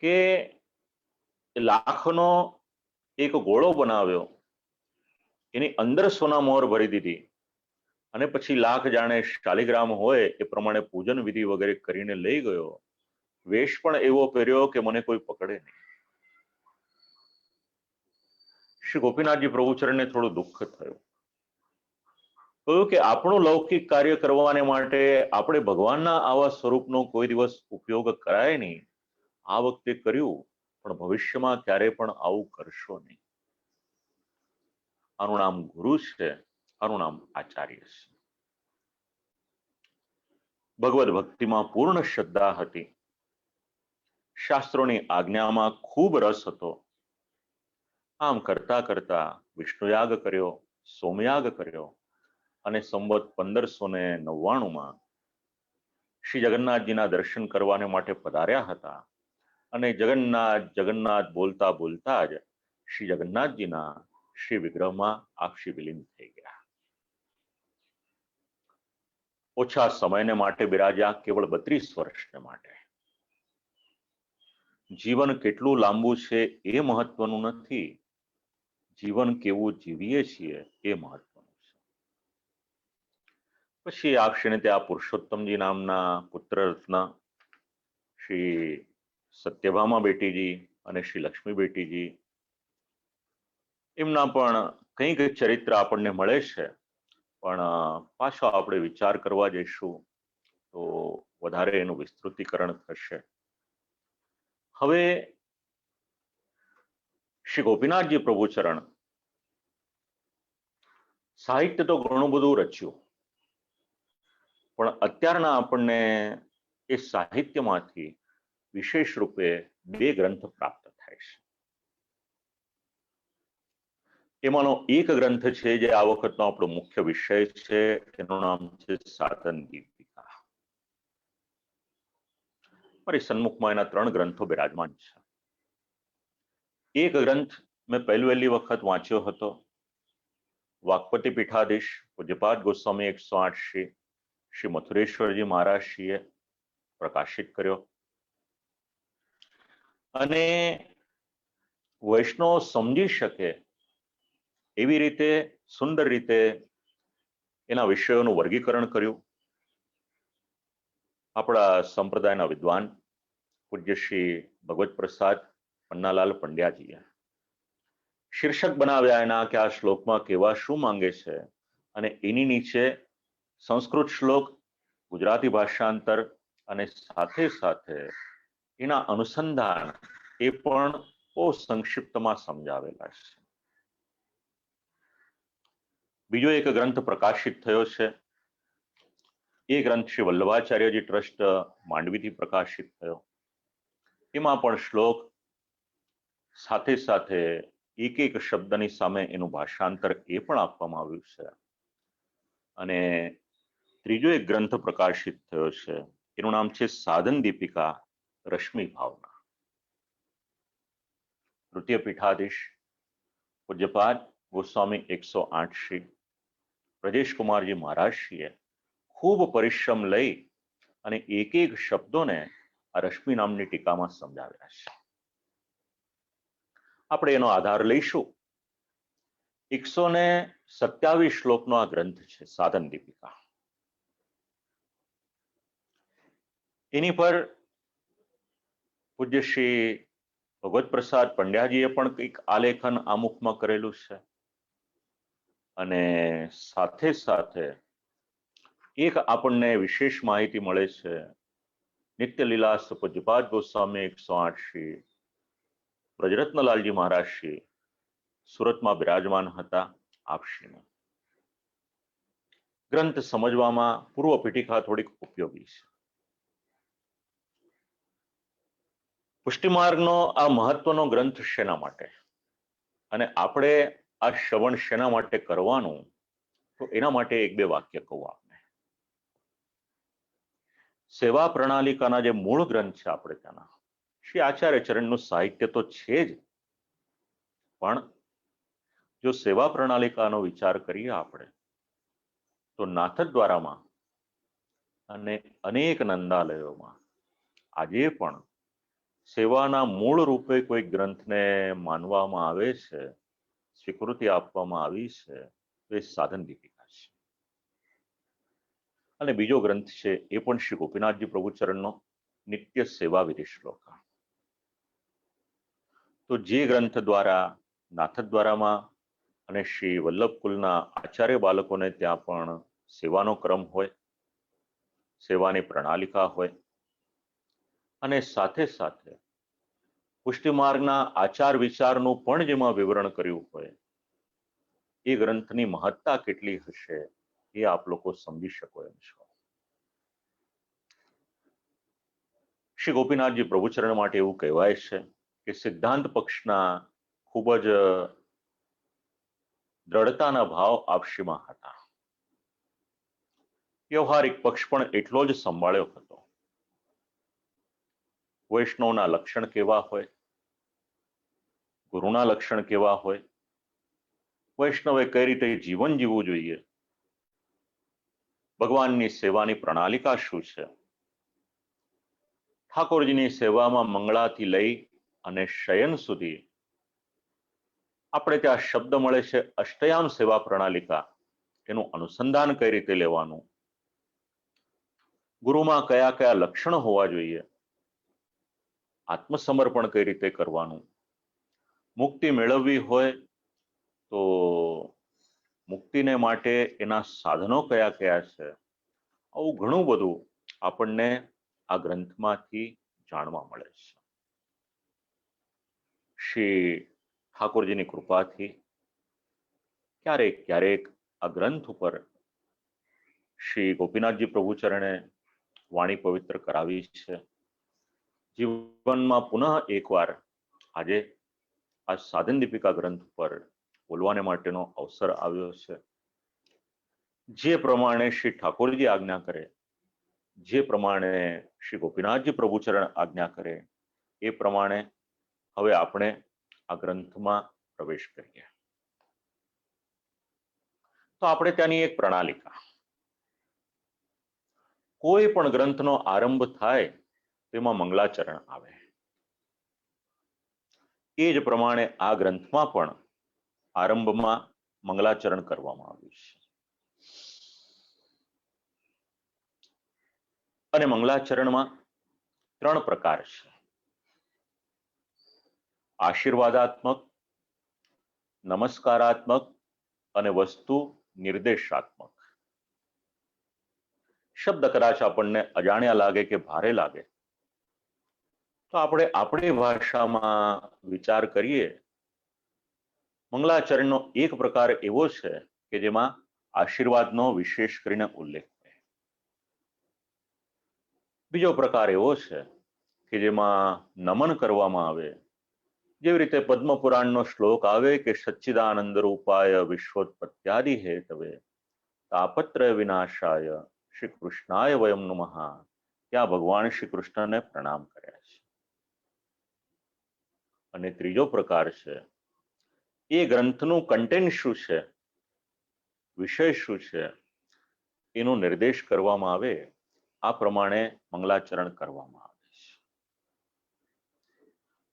કે લાખનો એક ગોળો બનાવ્યો, એની અંદર સોના મોહર ભરી દીધી અને પછી લાખ જાણે શાલિગ્રામ હોય એ પ્રમાણે પૂજન વિધિ વગેરે કરીને લઈ ગયો. વેશ પણ એવો પહેર્યો કે મને કોઈ પકડે નહીં. શ્રી ગોપીનાથજી પ્રભુચરણને થોડું દુઃખ થયું. કહ્યું કે આપણું લૌકિક કાર્ય કરવાને માટે આપણે ભગવાનના આવા સ્વરૂપનો કોઈ દિવસ ઉપયોગ કરાય નહીં. આ વખતે કર્યું, પણ ભવિષ્યમાં ક્યારે પણ આવું કરશો નહીં. આનું નામ ગુરુ છે, આનું નામ આચાર્ય છે. ભગવદ ભક્તિમાં પૂર્ણ શ્રદ્ધા હતી. શાસ્ત્રોની આજ્ઞામાં ખૂબ રસ હતો. આમ કરતા કરતા વિષ્ણુયાગ કર્યો, સોમયાગ કર્યો અને સંવત 1599માં શ્રી જગન્નાથજીના દર્શન કરવાને માટે પધાર્યા હતા. અને જગન્નાથ જગન્નાથ બોલતા બોલતા જ શ્રી જગન્નાથજીના શ્રી વિગ્રહમાં આક્ષી વિલીન થઈ ગયા. ઓછા સમયને માટે બિરાજ્યા, કેવળ 32 વર્ષને માટે. જીવન કેટલું લાંબુ છે એ મહત્વનું નથી, જીવન કેવું જીવીએ છીએ એ મહત્વનું છે. પછી આપશ્રીને ત્યાં પુરુષોત્તમજી નામના પુત્ર રત્ન શ્રી સત્યભામા બેટીજી અને શ્રી લક્ષ્મી બેટીજી, એમના પણ કંઈક ચરિત્ર આપણને મળે છે. પણ પાછો આપણે વિચાર કરવા જઈશું તો વધારે એનું વિસ્તૃતિકરણ થશે. હવે શ્રી ગોપીનાથજી પ્રભુચરણ સાહિત્ય તો ઘણું બધું રચ્યું, પણ અત્યારના આપણને એ સાહિત્યમાંથી વિશેષ રૂપે 2 ગ્રંથ પ્રાપ્ત થાય છે. એમાંનો એક ગ્રંથ છે જે આ વખતનો આપણો મુખ્ય વિષય છે. એનું નામ છે સાધન દીપિકા. મારી સન્મુખમાં એના 3 ગ્રંથો બિરાજમાન છે. એક ગ્રંથ મેં પહેલી વખત વાંચ્યો હતો. વાકપતિ પીઠાધીશ પૂજ્યપાદ ગોસ્વામી 108 શ્રી મથુરેશ્વરજી મહારાજશ્રીએ પ્રકાશિત કર્યો. અને વૈષ્ણવ સમજી શકે એવી રીતે સુંદર રીતે એના વિષયોનું વર્ગીકરણ કર્યું. આપણા સંપ્રદાયના વિદ્વાન પૂજ્ય શ્રી ભગવત પ્રસાદ પન્નાલાલ પંડ્યાજીએ શીર્ષક બનાવ્યા એના કે આ શ્લોકમાં કેવા શું માંગે છે, અને એની નીચે સંસ્કૃત શ્લોક, ગુજરાતી ભાષાંતર અને સાથે સાથે એના અનુસંધાન એ પણ બહુ સંક્ષિપ્તમાં સમજાવેલા છે. બીજો એક ગ્રંથ પ્રકાશિત થયો છે. એ ગ્રંથ શ્રી વલ્લભાચાર્યજી ટ્રસ્ટ માંડવીથી પ્રકાશિત થયો. એમાં પણ શ્લોક સાથે સાથે એક એક શબ્દની સામે એનું ભાષાંતર એ પણ આપવામાં આવ્યું છે. અને ત્રીજો એક ગ્રંથ પ્રકાશિત થયો છે, એનું નામ છે સાધન દીપિકા રશ્મિ ભાવના. તૃતીય પીઠાધીશ પૂજ્યપાદ ગોસ્વામી 108 શ્રી બ્રજેશકુમારજી મહારાજશ્રીએ ખૂબ પરિશ્રમ લઈ અને એક એક શબ્દોને આ રશ્મિ નામની ટીકામાં સમજાવ્યા છે. આપણે એનો આધાર લઈશું. 127 શ્લોકનો આ ગ્રંથ છે સાધન દીપિકા. એની પર પૂજ્ય શ્રી ભગવત પ્રસાદ પંડ્યાજીએ પણ કંઈક આલેખન આમુખમાં કરેલું છે. અને સાથે સાથે એક આપણને વિશેષ માહિતી મળે છે. નિત્ય લીલાસ પૂજ્યપાદ ગોસ્વામી 108 શ્રી બ્રજરાત્નલાલજી મહારાજ શ્રી સુરતમાં બિરાજમાન હતા. આપશ્રીને ગ્રંથ સમજવામાં પૂર્વ પીઠિકા થોડીક ઉપયોગી છે. પુષ્ટિમાર્ગનો આ મહત્વનો ગ્રંથ શેના માટે, અને આપણે આ શ્રવણ શેના માટે કરવાનું, તો એના માટે એક બે વાક્ય કહું આપને. સેવા પ્રણાલિકાના જે મૂળ ગ્રંથ છે આપણે ત્યાંના શ્રી આચાર્ય ચરણનું સાહિત્ય તો છે જ, પણ જો સેવા પ્રણાલિકાનો વિચાર કરીએ આપણે તો નાથદ્વારામાં અને અનેક નંદાલયોમાં આજે પણ સેવાના મૂળ રૂપે કોઈ ગ્રંથને માનવામાં આવે છે, સ્વીકૃતિ આપવામાં આવી છે, તો એ સાધન દીપિકા છે. અને બીજો ગ્રંથ છે એ પણ શ્રી ગોપીનાથજી પ્રભુચરણનો નિત્ય સેવા વિધિ શ્લોક. તો જે ગ્રંથ દ્વારા નાથદ્વારામાં અને શ્રી વલ્લભકુલના આચાર્ય બાળકોને ત્યાં પણ સેવાનો ક્રમ હોય, સેવાની પ્રણાલિકા હોય, અને સાથે સાથે પુષ્ટિમાર્ગના આચાર વિચારનું પણ જેમાં વિવરણ કર્યું હોય, એ ગ્રંથની મહત્તા કેટલી હશે એ આપ લોકો સમજી શકો એમ છો. શ્રી ગોપીનાથજી પ્રભુચરણ માટે એવું કહેવાય છે કે સિદ્ધાંત પક્ષના ખૂબ જ દ્રઢતાના ભાવ આપશ્રીમાં હતા. વ્યવહારિક પક્ષ પણ એટલો જ સંભાળ્યો હતો. વૈષ્ણવના લક્ષણ કેવા હોય, ગુરુના લક્ષણ કેવા હોય, વૈષ્ણવે કઈ રીતે જીવન જીવવું જોઈએ, ભગવાનની સેવાની પ્રણાલિકા શું છે, ઠાકોરજીની સેવામાં મંગળાથી લઈ અને શયન સુધી આપણે ત્યાં શબ્દ મળે છે અષ્ટયામ સેવા પ્રણાલિકા, એનું અનુસંધાન કઈ રીતે લેવાનું, ગુરુમાં કયા કયા લક્ષણ હોવા જોઈએ, આત્મસમર્પણ કઈ રીતે કરવાનું, મુક્તિ મેળવવી હોય તો મુક્તિને માટે એના સાધનો કયા કયા છે, આવું ઘણું બધું આપણને આ ગ્રંથમાંથી જાણવા મળે છે. શ્રી ઠાકોરજીની કૃપાથી ક્યારેક ક્યારેક આ ગ્રંથ ઉપર શ્રી ગોપીનાથજી પ્રભુચરણે વાણી પવિત્ર કરાવી છે. જીવનમાં પુનઃ એકવાર આજે આ સાધન દીપિકા ગ્રંથ પર બોલવાને માટેનો અવસર આવ્યો છે. જે પ્રમાણે શ્રી ઠાકોરજી આજ્ઞા કરે, જે પ્રમાણે શ્રી ગોપીનાથજી પ્રભુચરણ આજ્ઞા કરે, એ પ્રમાણે હવે આપણે આ ગ્રંથમાં પ્રવેશ કરીએ. તો આપણે ત્યાંની એક પ્રણાલિકા, કોઈ પણ ગ્રંથનો આરંભ થાય તેમાં મંગલાચરણ આવે, એ જ પ્રમાણે આ ગ્રંથમાં પણ આરંભમાં મંગલાચરણ કરવામાં આવ્યું છે. અને મંગલાચરણમાં 3 પ્રકાર છે: આશીર્વાદાત્મક, નમસ્કારાત્મક અને વસ્તુ નિર્દેશાત્મક. શબ્દ કદાચ આપણને અજાણ્યા લાગે કે ભારે લાગે તો તો આપણે આપણી ભાષામાં વિચાર કરીએ, મંગલાચરણનો એક પ્રકાર એવો છે કે જેમાં આશીર્વાદનો વિશેષ કરીને ઉલ્લેખ છે. બીજો પ્રકાર એવો છે કે જેમાં નમન કરવામાં આવે, જેવી રીતે પદ્મ પુરાણનો શ્લોક આવે કે સચ્ચિદાનંદ રૂપાય વિશ્વોત્પત્યાદિ હેતવે તાપત્રય વિનાશાય શ્રી કૃષ્ણાય વયમ નમઃ, ત્યાં ભગવાન શ્રી કૃષ્ણને પ્રણામ કર્યા છે. અને ત્રીજો પ્રકાર છે, એ ગ્રંથનું કન્ટેન્ટ શું છે, વિષય શું છે, એનો નિર્દેશ કરવામાં આવે, આ પ્રમાણે મંગલાચરણ કરવામાં આવે છે.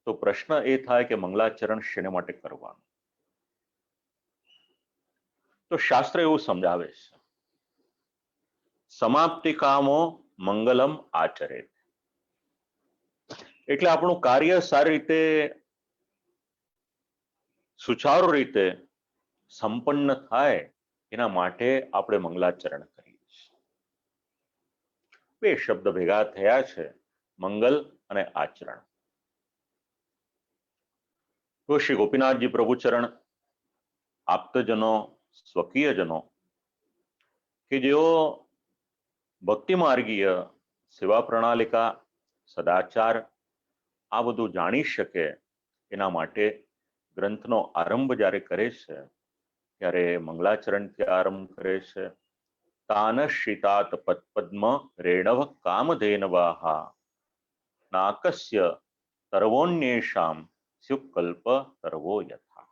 તો પ્રશ્ન એ થાય કે મંગલાચરણ શેને માટે કરવાનું? તો શાસ્ત્ર એવું સમજાવે છે, સમાપ્તિ કામો મંગલમ આચરે, એટલે આપણું કાર્ય સારી રીતે સુચારુ રીતે સંપન્ન થાય એના માટે આપણે મંગલાચરણ કરીએ છીએ. બે શબ્દ ભેગા થયા છે, મંગલ અને આચરણ. તો શ્રી ગોપીનાથજી પ્રભુચરણ આપ્તજનો, સ્વકીયજનો કે જેઓ ભક્તિ માર્ગીય સેવા પ્રણાલિકા, સદાચાર આ બધું જાણી શકે એના માટે ગ્રંથનો આરંભ જ્યારે કરે છે ત્યારે મંગલાચરણથી આરંભ કરે છે. તાન શ્રિતાત પદ્મ રેણવ કામધેનવાહ નાકસ્ય તર્વોન્યેષામ સ્યુકલ્પ તર્વો યથા.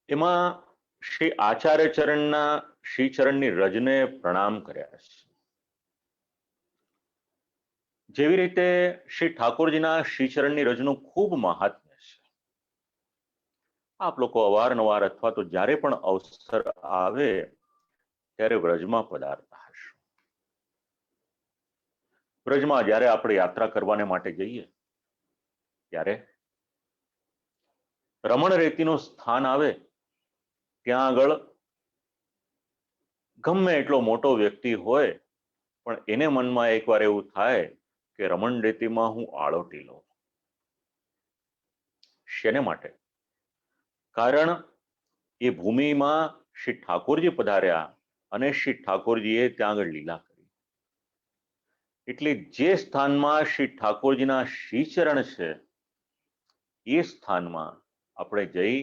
એમાં શ્રી આચાર્ય ચરણના શ્રીચરણની રજને પ્રણામ કર્યા છે. જેવી રીતે શ્રી ઠાકોરજીના શ્રીચરણની રજનું ખૂબ મહાત્મ્ય છે. આપ લોકો અવારનવાર અથવા તો જ્યારે પણ અવસર આવે ત્યારે વ્રજમાં પધારતા હશો. વ્રજમાં જ્યારે આપણે યાત્રા કરવાને માટે જઈએ ત્યારે રમણ રેતીનું સ્થાન આવે, ત્યાં આગળ ગમે એટલો મોટો વ્યક્તિ હોય પણ એને મનમાં એકવાર એવું થાય કે રમણ રેતીમાં હું આળોટી લઉં. શેને માટે? કારણ એ ભૂમિમાં શ્રી ઠાકોરજી પધાર્યા અને શ્રી ઠાકોરજીએ ત્યાં આગળ લીલા કરી. એટલે જે સ્થાનમાં શ્રી ઠાકોરજીના શ્રીચરણ છે એ સ્થાનમાં આપણે જઈ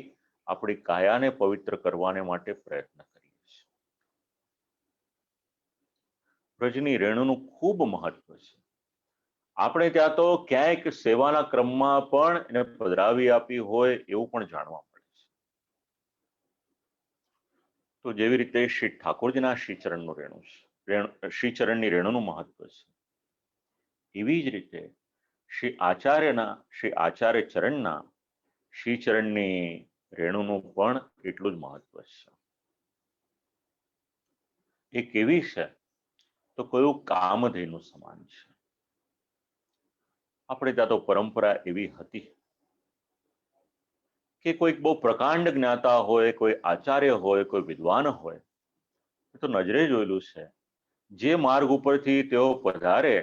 આપણી કાયાને પવિત્ર કરવાને માટે પ્રયત્ન કરીએ છીએ. વ્રજની રેણુનું ખૂબ મહત્વ છે. આપણે ત્યાં તો ક્યાંક સેવાના ક્રમમાં પણ એને પધરાવી આપી હોય એવું પણ જાણવા મળે છે. તો જેવી રીતે શ્રી ઠાકોરજીના શ્રીચરણનું રેણુ છે, શ્રીચરણની રેણુનું મહત્વ છે, એવી જ રીતે શ્રી આચાર્ય ચરણના શ્રીચરણની રેણુનું પણ એટલું જ મહત્વ છે. એ કેવી છે? તો કયું કામધેનુ સમાન છે. આપણે ત્યાં તો પરંપરા એવી હતી કે કોઈક બહુ પ્રકાંડ જ્ઞાતા હોય, કોઈ આચાર્ય હોય, કોઈ વિદ્વાન હોય, તો નજરે જોયેલું છે જે માર્ગ ઉપરથી તેઓ પધારે,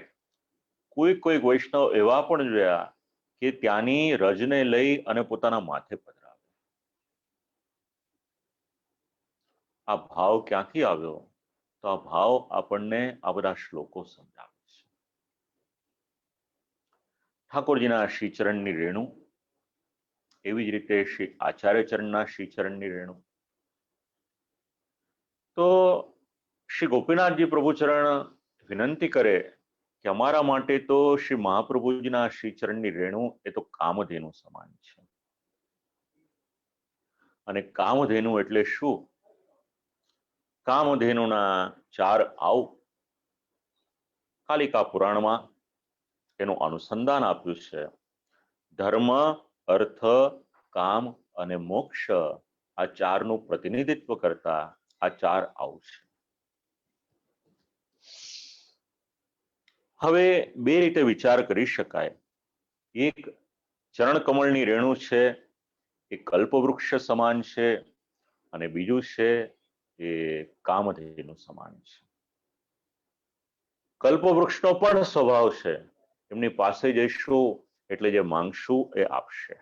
કોઈક વૈષ્ણવ એવા પણ જોયા કે ત્યાંની રજને લઈ અને પોતાના માથે પધરાવે. આ ભાવ ક્યાંથી આવ્યો? તો આ ભાવ આપણને આ બધા શ્લોકો સમજાવે છે. ઠાકોરજીના શ્રીચરણની રેણુ, એવી જ રીતે શ્રી આચાર્ય ચરણના શ્રીચરણની રેણુ. તો શ્રી ગોપીનાથજી પ્રભુચરણ વિનંતી કરે કે અમારા માટે તો શ્રી મહાપ્રભુજીના શ્રીચરણની રેણુ એ તો કામધેનુ સમાન છે. અને કામધેનુ એટલે શું? કામધેનુના 4 આવ કાલિકા પુરાણમાં એનું અનુસંધાન આપ્યું છે. ધર્મ, અર્થ, કામ અને મોક્ષ, આ 4નું પ્રતિનિધિત્વ કરતા આ 4 આવ છે. હવે બે રીતે વિચાર કરી શકાય. એક ચરણકમળની રેણુ છે એ કલ્પવૃક્ષ સમાન છે, અને બીજું છે એ કામધેનુ સમાન છે. કલ્પવૃક્ષનો પણ સ્વભાવ છે, એમની પાસે જઈશું એટલે જે માંગશું એ આપશે.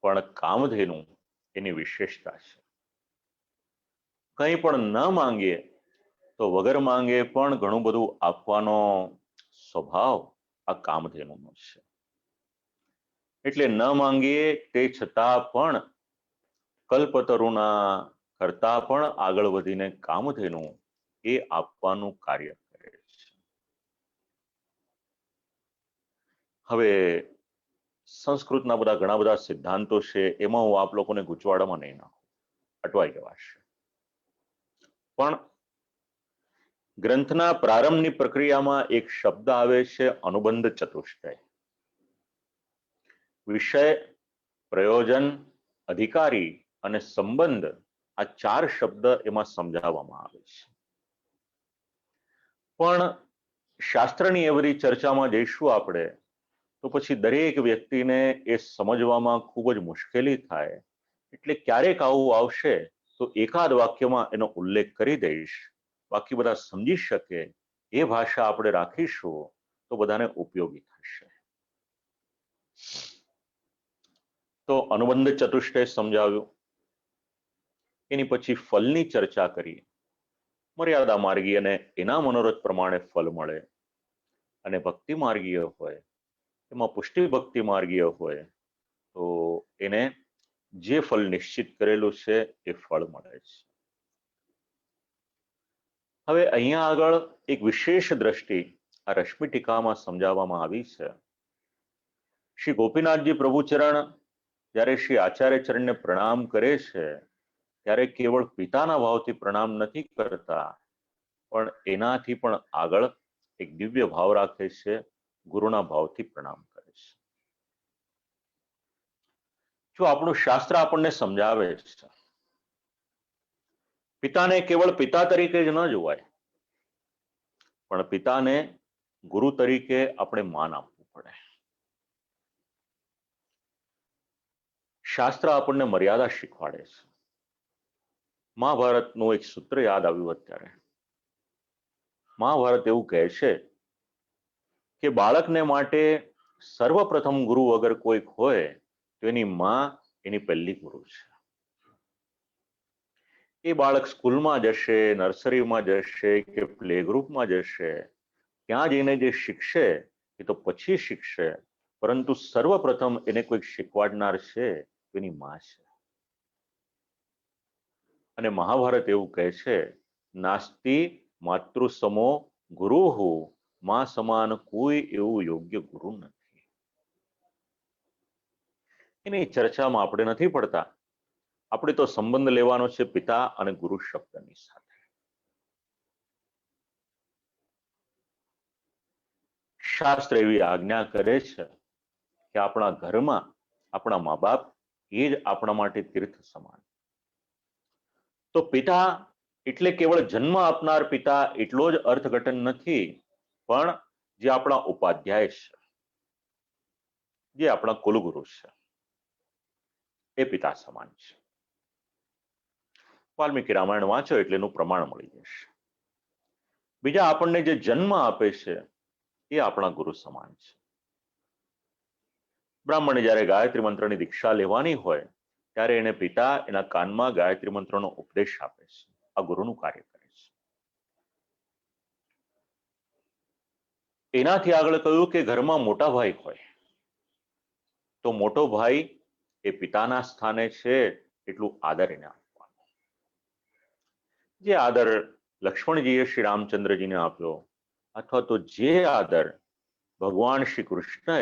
પણ કામધેનુ એની વિશેષતા છે, કંઈ પણ ન માંગીએ તો વગર માંગે પણ ઘણું બધું આપવાનો સ્વભાવ આ કામધેનુનો છે. એટલે ન માંગીએ તે છતાં પણ કલ્પતરુના કરતા પણ આગળ વધીને કામધેનુ એ આપવાનું કાર્ય કરે છે. હવે સંસ્કૃતના ઘણા બધા સિદ્ધાંતો છે, એમાં હું આપ લોકોને ગૂંચવાડામાં નહીં નાખું, અટવાઈ જવાશે. પણ ગ્રંથના પ્રારંભની પ્રક્રિયામાં એક શબ્દ આવે છે અનુબંધ ચતુષ્ટય. વિષય, પ્રયોજન, અધિકારી અને સંબંધ, આ 4 શબ્દ એમાં સમજાવવામાં આવે છે. પણ શાસ્ત્રની એ બધી ચર્ચામાં જઈશું આપણે તો પછી દરેક વ્યક્તિને એ સમજવામાં ખૂબ જ મુશ્કેલી થાય. એટલે ક્યારેક આવું આવશે તો એકાદ વાક્યમાં એનો ઉલ્લેખ કરી દઈશ, બાકી બધા સમજી શકે એ ભાષા આપણે રાખીશું તો બધાને ઉપયોગી થશે. તો અનુબંધ ચતુષ્ટય સમજાવ્યું, એની પછી ફલની ચર્ચા કરી. મર્યાદા માર્ગી અને એના મનોરથ પ્રમાણે ફલ મળે, અને ભક્તિ માર્ગીય હોય એમાં પુષ્ટિ ભક્તિ માર્ગીય હોય તો એને જે ફળ નિશ્ચિત કરેલું છે એ ફળ મળે છે. હવે અહીંયા આગળ એક વિશેષ દ્રષ્ટિ આ રશ્મિ ટીકામાં સમજાવવામાં આવી છે. શ્રી ગોપીનાથજી પ્રભુચરણ જ્યારે શ્રી આચાર્ય ચરણને પ્રણામ કરે છે ત્યારે કેવળ પિતાના ભાવથી પ્રણામ નથી કરતા, પણ એનાથી પણ આગળ એક દિવ્ય ભાવ રાખે છે, ગુરુના ભાવથી પ્રણામ કરે છે. જો આપણું શાસ્ત્ર આપણને સમજાવે છે પિતાને કેવળ પિતા તરીકે જ ન જોવાય, પણ પિતાને ગુરુ તરીકે આપણે માન આપવું પડે. શાસ્ત્ર આપણને મર્યાદા શીખવાડે છે. મહાભારતનું એક સૂત્ર યાદ આવ્યું અત્યારે. મહાભારત એવું કહે છે કે બાળકને માટે સર્વપ્રથમ ગુરુ અગર કોઈક હોય તો એની માં એની પહેલી ગુરુ છે. એ બાળક સ્કૂલમાં જશે, નર્સરીમાં જશે કે પ્લે ગ્રુપમાં જશે, ત્યાં જઈને જે શીખશે એ તો પછી શીખશે, પરંતુ સર્વપ્રથમ એને કોઈક શીખવાડનાર છે એની માં છે. અને મહાભારત એવું કહે છે, નાસ્તિ માતૃસમો ગુરુહુ, માં સમાન કોઈ એવું યોગ્ય ગુરુ નથી. એની ચર્ચામાં આપણે નથી પડતા. આપણે તો સંબંધ લેવાનો છે પિતા અને ગુરુ શબ્દની સાથે. શાસ્ત્ર એવી આજ્ઞા કરે છે કે આપણા ઘરમાં આપણા મા બાપ એ જ આપણા માટે તીર્થ સમાન. તો પિતા એટલે કેવળ જન્મ આપનાર પિતા એટલો જ અર્થઘટન નથી, પણ જે આપણા ઉપાધ્યાય છે, જે આપણા કુલગુરુ છે, એ પિતા સમાન છે. વાલ્મીકી રામાયણ વાંચો એટલે એનું પ્રમાણ મળી જશે. બીજા આપણને જે જન્મ આપે છે એ આપણા ગુરુ સમાન છે. બ્રાહ્મણે જ્યારે ગાયત્રી મંત્રની દીક્ષા લેવાની હોય ત્યારે એને પિતા એના કાનમાં ગાયત્રી મંત્રનો ઉપદેશ આપે છે. આ ગુરુનું કાર્ય કરે છે. એનાથી આગળ કહ્યું કે ઘરમાં મોટા ભાઈ હોય તો મોટો ભાઈ એ પિતાના સ્થાને છે એટલું આદર એને આપવાનો. જે આદર લક્ષ્મણજીએ શ્રી રામચંદ્રજીને આપ્યો, અથવા તો જે આદર ભગવાન શ્રી કૃષ્ણએ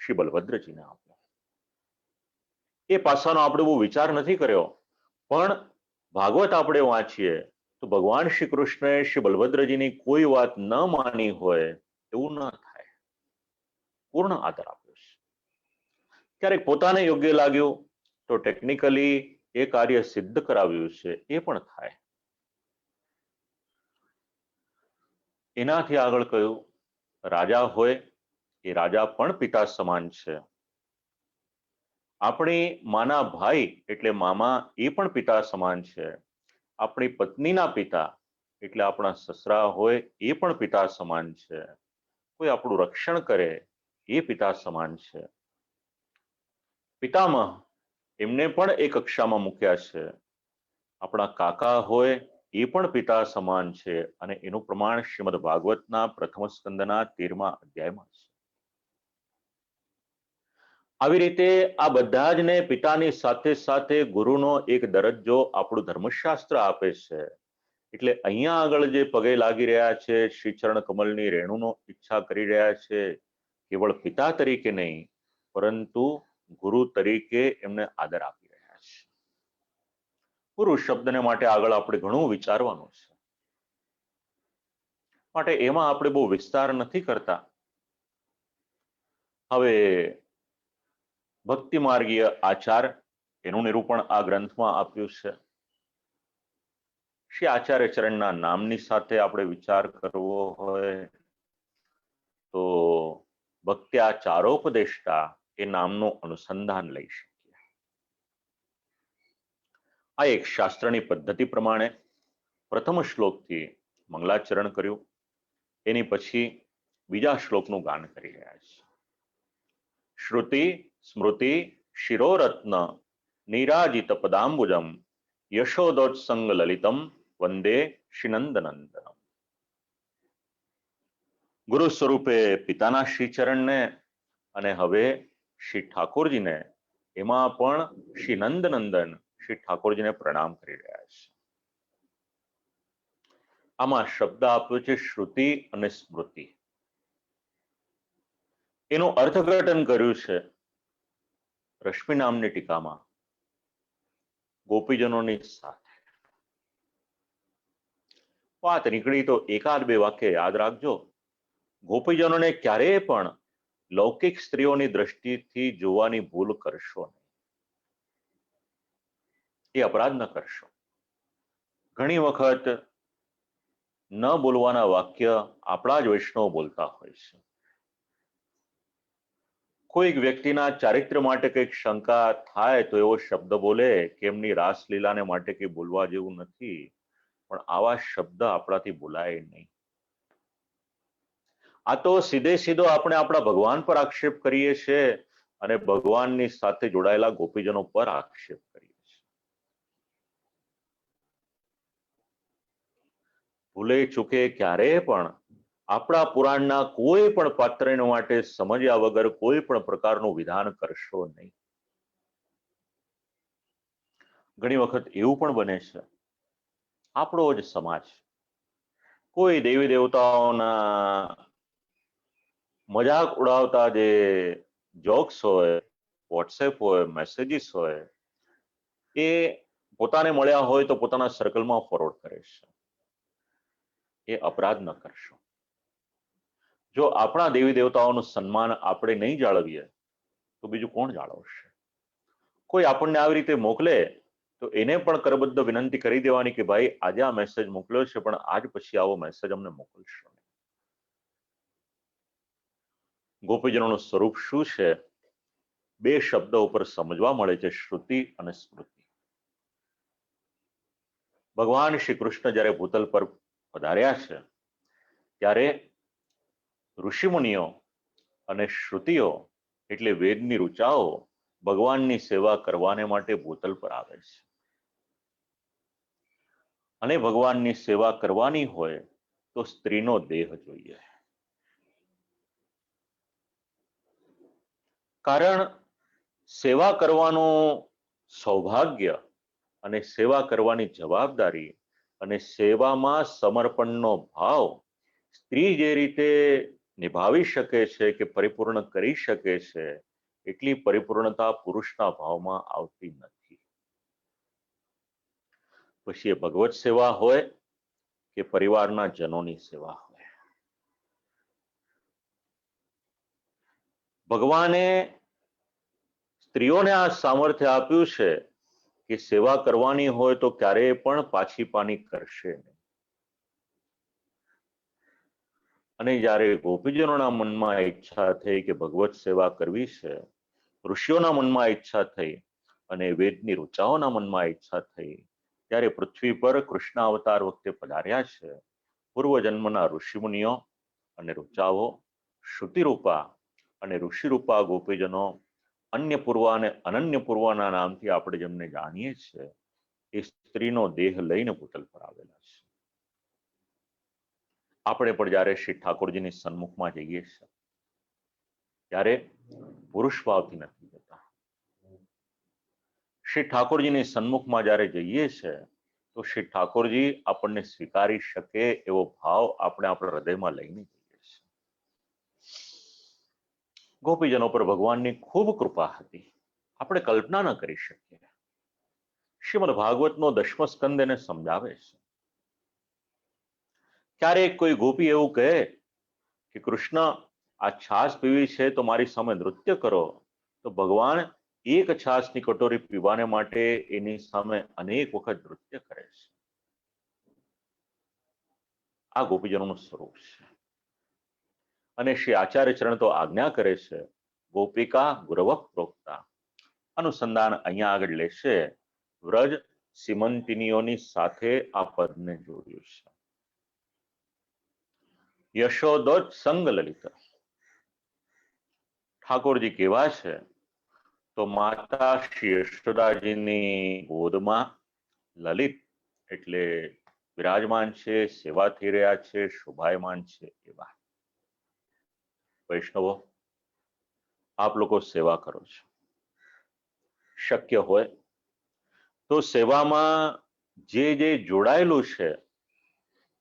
શ્રી બલભદ્રજીને આપ્યો, એ પાસાનો આપણે બહુ વિચાર નથી કર્યો, પણ ભાગવત આપણે વાંચીએ તો ભગવાન શ્રી કૃષ્ણએ શ્રી બલભદ્રજીની કોઈ વાત ન માની હોય એવું ન થાય. પૂર્ણ આદર આપ્યો છે. ક્યારેક પોતાને યોગ્ય લાગ્યું તો ટેકનિકલી એ કાર્ય સિદ્ધ કરાવ્યું છે એ પણ થાય. એનાથી આગળ કહ્યું રાજા હોય એ રાજા પણ પિતા સમાન છે. આપણી માના ભાઈ એટલે મામા એ પણ પિતા સમાન છે. આપણી પત્નીના પિતા એટલે આપણા સસરા હોય એ પણ પિતા સમાન છે, કોઈ આપણું રક્ષણ કરે એ પિતા સમાન છે. પિતામહ એમને પણ એ કક્ષામાં મૂક્યા છે. આપણા કાકા હોય એ પણ પિતા સમાન છે, અને એનું પ્રમાણ શ્રીમદ ભાગવતના પ્રથમ સ્કંદના 13મા અધ્યાયમાં છે. આવી રીતે આ બધા જ ને પિતાની સાથે સાથે ગુરુનો એક દરજ્જો આપણું ધર્મશાસ્ત્ર આપે છે. એટલે અહીંયા આગળ જે પગે લાગી રહ્યા છે, શ્રી ચરણ કમલની રેણુનો ઈચ્છા કરી રહ્યા છે, કેવળ પિતા તરીકે નહીં પરંતુ ગુરુ તરીકે એમને આદર આપી રહ્યા છે. ગુરુ શબ્દને માટે આગળ આપણે ઘણું વિચારવાનું છે, માટે એમાં આપણે બહુ વિસ્તાર નથી કરતા. હવે ભક્તિ માર્ગીય આચાર એનું નિરૂપણ આ ગ્રંથમાં આપ્યું છે. શ્રી આચાર્ય ચરણના નામની સાથે આપણે વિચાર કરવો હોય તો ભક્ત્યાચારોપદેષ્ટા એ નામનું અનુસંધાન લઈ શકીએ. આ એક શાસ્ત્રની પદ્ધતિ પ્રમાણે પ્રથમ શ્લોકથી મંગલાચરણ કર્યું, એની પછી બીજા શ્લોકનું ગાન કરી રહ્યા છે. શ્રુતિ સ્મૃતિ શિરોરત્ન નીરાજિત પદાંબુજમ યશોદોત્સંગ લલિતમ વંદે શ્રીનંદનંદનમ. ગુરુ સ્વરૂપે પિતાના શ્રી ચરણને અને હવે શ્રી ઠાકોરજીને, એમાં પણ શ્રી નંદનંદન શ્રી ઠાકોરજીને પ્રણામ કરી રહ્યા છે. આમાં શબ્દ આપ્યો છે શ્રુતિ અને સ્મૃતિ. એનું અર્થઘટન કર્યું છે રશ્મિ નામની ટીકામાં ગોપીજનોની સાથે. વાત નીકળી તો એકાદ બે વાક્ય યાદ રાખજો. ગોપીજનોને ક્યારેય પણ લૌકિક સ્ત્રીઓની દ્રષ્ટિથી જોવાની ભૂલ કરશો નહીં. એ અપરાધ ન કરશો. ઘણી વખત ન બોલવાના વાક્ય આપણા જ વૈષ્ણવ બોલતા હોય છે. કોઈક વ્યક્તિના ચારિત્ર માટે કંઈક શંકા થાય તો એવો શબ્દ બોલે કે એમની રાસલીલાને માટે કંઈ બોલવા જેવું નથી, પણ આવા શબ્દ આપણાથી બોલાય નહીં. આ તો સીધે સીધો આપણે આપણા ભગવાન પર આક્ષેપ કરીએ છીએ અને ભગવાનની સાથે જોડાયેલા ગોપીજનો પર આક્ષેપ કરીએ છીએ. ભૂલે ચૂકે ક્યારેય પણ આપણા પુરાણના કોઈ પણ પાત્રને માટે સમજ્યા વગર કોઈ પણ પ્રકારનું વિધાન કરશો નહીં. ઘણી વખત એવું પણ બને છે આપણો જ સમાજ કોઈ દેવી દેવતાઓના મજાક ઉડાવતા જે જોક્સ હોય, વોટ્સએપ હોય, મેસેજીસ હોય, એ પોતાને મળ્યા હોય તો પોતાના સર્કલમાં ફોરવર્ડ કરે છે. એ અપરાધ ન કરશો. જો આપણા દેવી દેવતાઓનું સન્માન આપણે નહીં જાળવીએ તો બીજું કોણ જાળવશે? કોઈ આપણને આવી રીતે મોકલે તો એને પણ કરબદ્ધ વિનંતી કરી દેવાની કે ભાઈ આજે આ મેસેજ મોકલ્યો છે પણ આજ પછી આવો મેસેજ અમને મોકલશો. ગોપીજનોનું સ્વરૂપ શું છે? બે શબ્દો ઉપર સમજવા મળે છે, શ્રુતિ અને સ્મૃતિ. ભગવાન શ્રી કૃષ્ણ જ્યારે ભૂતલ પર પધાર્યા છે ત્યારે ઋષિમુનિઓ અને શ્રુતિઓ એટલે વેદની ઋચાઓ ભગવાનની સેવા કરવાને માટે ભૂતલ પર આવે છે. અને ભગવાનની સેવા કરવાની હોય તો સ્ત્રીનો દેહ જોઈએ. કારણ સેવા કરવાનું સૌભાગ્ય અને સેવા કરવાની જવાબદારી અને સેવામાં સમર્પણનો ભાવ સ્ત્રી જે રીતે નિભાવી શકે છે કે પરિપૂર્ણ કરી શકે છે એટલી પરિપૂર્ણતા પુરુષના ભાવમાં આવતી નથી. પછી એ ભગવત સેવા હોય કે પરિવારના જનોની સેવા હોય. ભગવાને સ્ત્રીઓને આ સામર્થ્ય આપ્યું છે કે સેવા કરવાની હોય તો ક્યારેય પણ પાછી પાની કરશે નહીં. અને જ્યારે ગોપીજનોના મનમાં ઈચ્છા થઈ કે ભગવત સેવા કરવી છે, ઋષિઓના મનમાં ઈચ્છા થઈ અને વેદની ઋચાઓના મનમાં ઈચ્છા થઈ ત્યારે પૃથ્વી પર કૃષ્ણ અવતાર વખતે પધાર્યા છે પૂર્વજન્મના ઋષિમુનિઓ અને ઋચાઓ, શ્રુતિરૂપા અને ઋષિરૂપા ગોપીજનો, અન્ય પૂર્વા અને અનન્ય પૂર્વાના નામથી આપણે જેમને જાણીએ છીએ એ સ્ત્રીનો દેહ લઈને પૂતલ પર આવેલા છે. આપણે પણ જ્યારે શ્રી ઠાકોરજીની સન્મુખમાં જઈએ છીએ ત્યારે પુરુષ ભાવથી નથી જતા. શ્રી ઠાકોરજીની સન્મુખમાં જ્યારે જઈએ છીએ તો શ્રી ઠાકોરજી આપણને સ્વીકારી શકે એવો ભાવ આપણે આપણા હૃદયમાં લઈને જઈએ છીએ. ગોપીજનો પર ભગવાનની ખૂબ કૃપા હતી, આપણે કલ્પના ન કરી શકીએ. શ્રીમદ ભાગવતનો 10મો સ્કંદ એને સમજાવે છે. ક્યારેક કોઈ ગોપી એવું કહે કે કૃષ્ણ આ છાશ પીવી છે તો મારી સામે નૃત્ય કરો, તો ભગવાન એક છાશની કટોરી પીવાને માટે એની સામે અનેક વખત નૃત્ય કરે છે. આ ગોપીજનોનું સ્વરૂપ છે. અને શ્રી આચાર્ય ચરણ તો આજ્ઞા કરે છે, ગોપિકા ગુરવક પ્રોક્તા. અનુસંધાન અહીંયા આગળ લેશે, વ્રજ સીમંતિનીઓની સાથે આ પદને જોડ્યું છે. યશોદોત સંગ લલિત. ઠાકોરજી કેવા છે તો માતા શ્રી યશોદાજીની ગોદમાં લલિત એટલે વિરાજમાન છે, સેવા થઈ રહ્યા છે, શોભાયમાન છે એવા. વૈષ્ણવો, આપ લોકો સેવા કરો છો, શક્ય હોય તો સેવામાં જે જે જોડાયેલું છે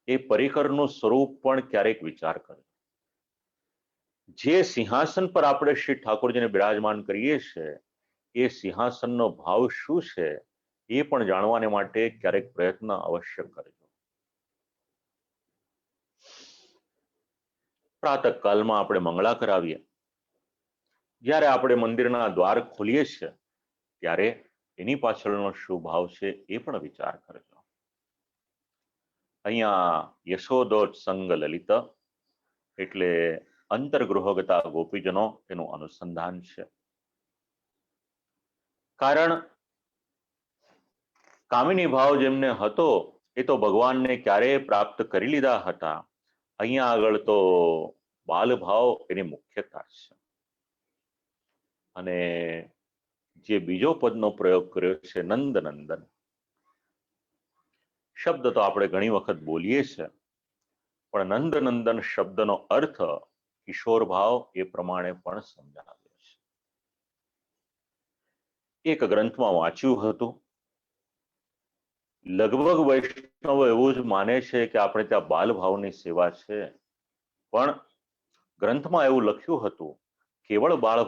એ પરિકરનું સ્વરૂપ પણ ક્યારેક વિચાર કરો. જે સિંહાસન પર આપણે શ્રી ઠાકોરજીને બિરાજમાન કરીએ છીએ એ સિંહાસનનો ભાવ શું છે એ પણ જાણવાને માટે ક્યારેક પ્રયત્ન અવશ્ય કરજો. પ્રાતઃકાલમાં આપણે મંગળા કરાવીએ, જ્યારે આપણે મંદિરના દ્વાર ખોલીએ છીએ ત્યારે એની પાછળનો શું ભાવ છે એ પણ વિચાર કરજો. અહીંયા યશોદોત સંગ લલિત એટલે અંતર્ગૃહગતા ગોપીજનો એનું અનુસંધાન છે. કારણ કામિની ભાવ જેમને હતો એ તો ભગવાનને ક્યારેય પ્રાપ્ત કરી લીધા હતા. અહીંયા આગળ તો બાલ ભાવ એની મુખ્યતા છે. અને જે બીજો પદનો પ્રયોગ કર્યો છે નંદનંદન, શબ્દ તો આપણે ઘણી વખત બોલીએ છીએ, પણ નંદનંદન શબ્દનો અર્થ કિશોર ભાવ એ પ્રમાણે પણ સમજાવ્યો છે. એક ગ્રંથમાં વાંચ્યું હતું, લગભગ વૈષ્ણવ એવું જ માને છે કે આપણે ત્યાં બાલ ભાવની સેવા છે, પણ ગ્રંથમાં એવું લખ્યું હતું કેવળ બાલ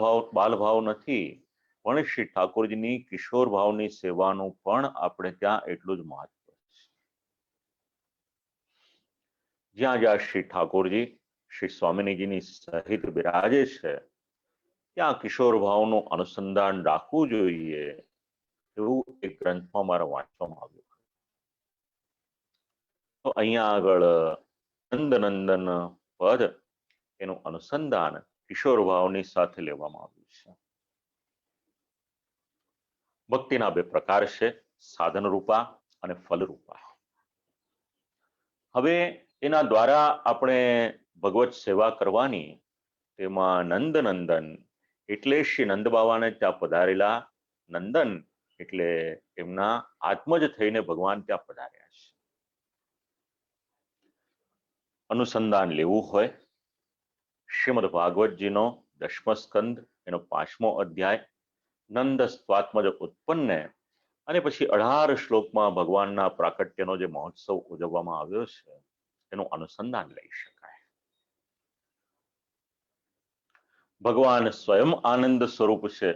ભાવ નથી, પણ શ્રી ઠાકોરજીની કિશોર ભાવની સેવાનું પણ આપણે ત્યાં એટલું જ મહત્વ છે. જ્યાં જ્યાં શ્રી ઠાકોરજી શ્રી સ્વામિનીજીની સહિત બિરાજે છે ત્યાં કિશોર ભાવનું અનુસંધાન રાખવું જોઈએ એવું એક ગ્રંથમાં મારે વાંચવામાં આવ્યું. તો અહીંયા આગળ નંદનંદન પદ એનું અનુસંધાન કિશોર ભાવની સાથે લેવામાં આવ્યું છે. ભક્તિના બે પ્રકાર છે, સાધન રૂપા અને ફલ રૂપા. હવે એના દ્વારા આપણે ભગવત સેવા કરવાની, તેમાં નંદનંદન એટલે શ્રી નંદ બાવાને ત્યાં પધારેલા નંદન એટલે એમના આત્મજ થઈને ભગવાન ત્યાં પધાર્યા છે. અનુસંધાન લેવું હોય, શ્રીમદ ભાગવતજીનો 10મો સ્કંદ એનો 5મો અધ્યાય નંદ સ્વાત્મજ ઉત્પન્ન, અને પછી 18 શ્લોકમાં ભગવાનના પ્રાકટ્યનો જે મહોત્સવ ઉજવવામાં આવ્યો છે એનું અનુસંધાન લઈ શકાય. ભગવાન સ્વયં આનંદ સ્વરૂપ છે.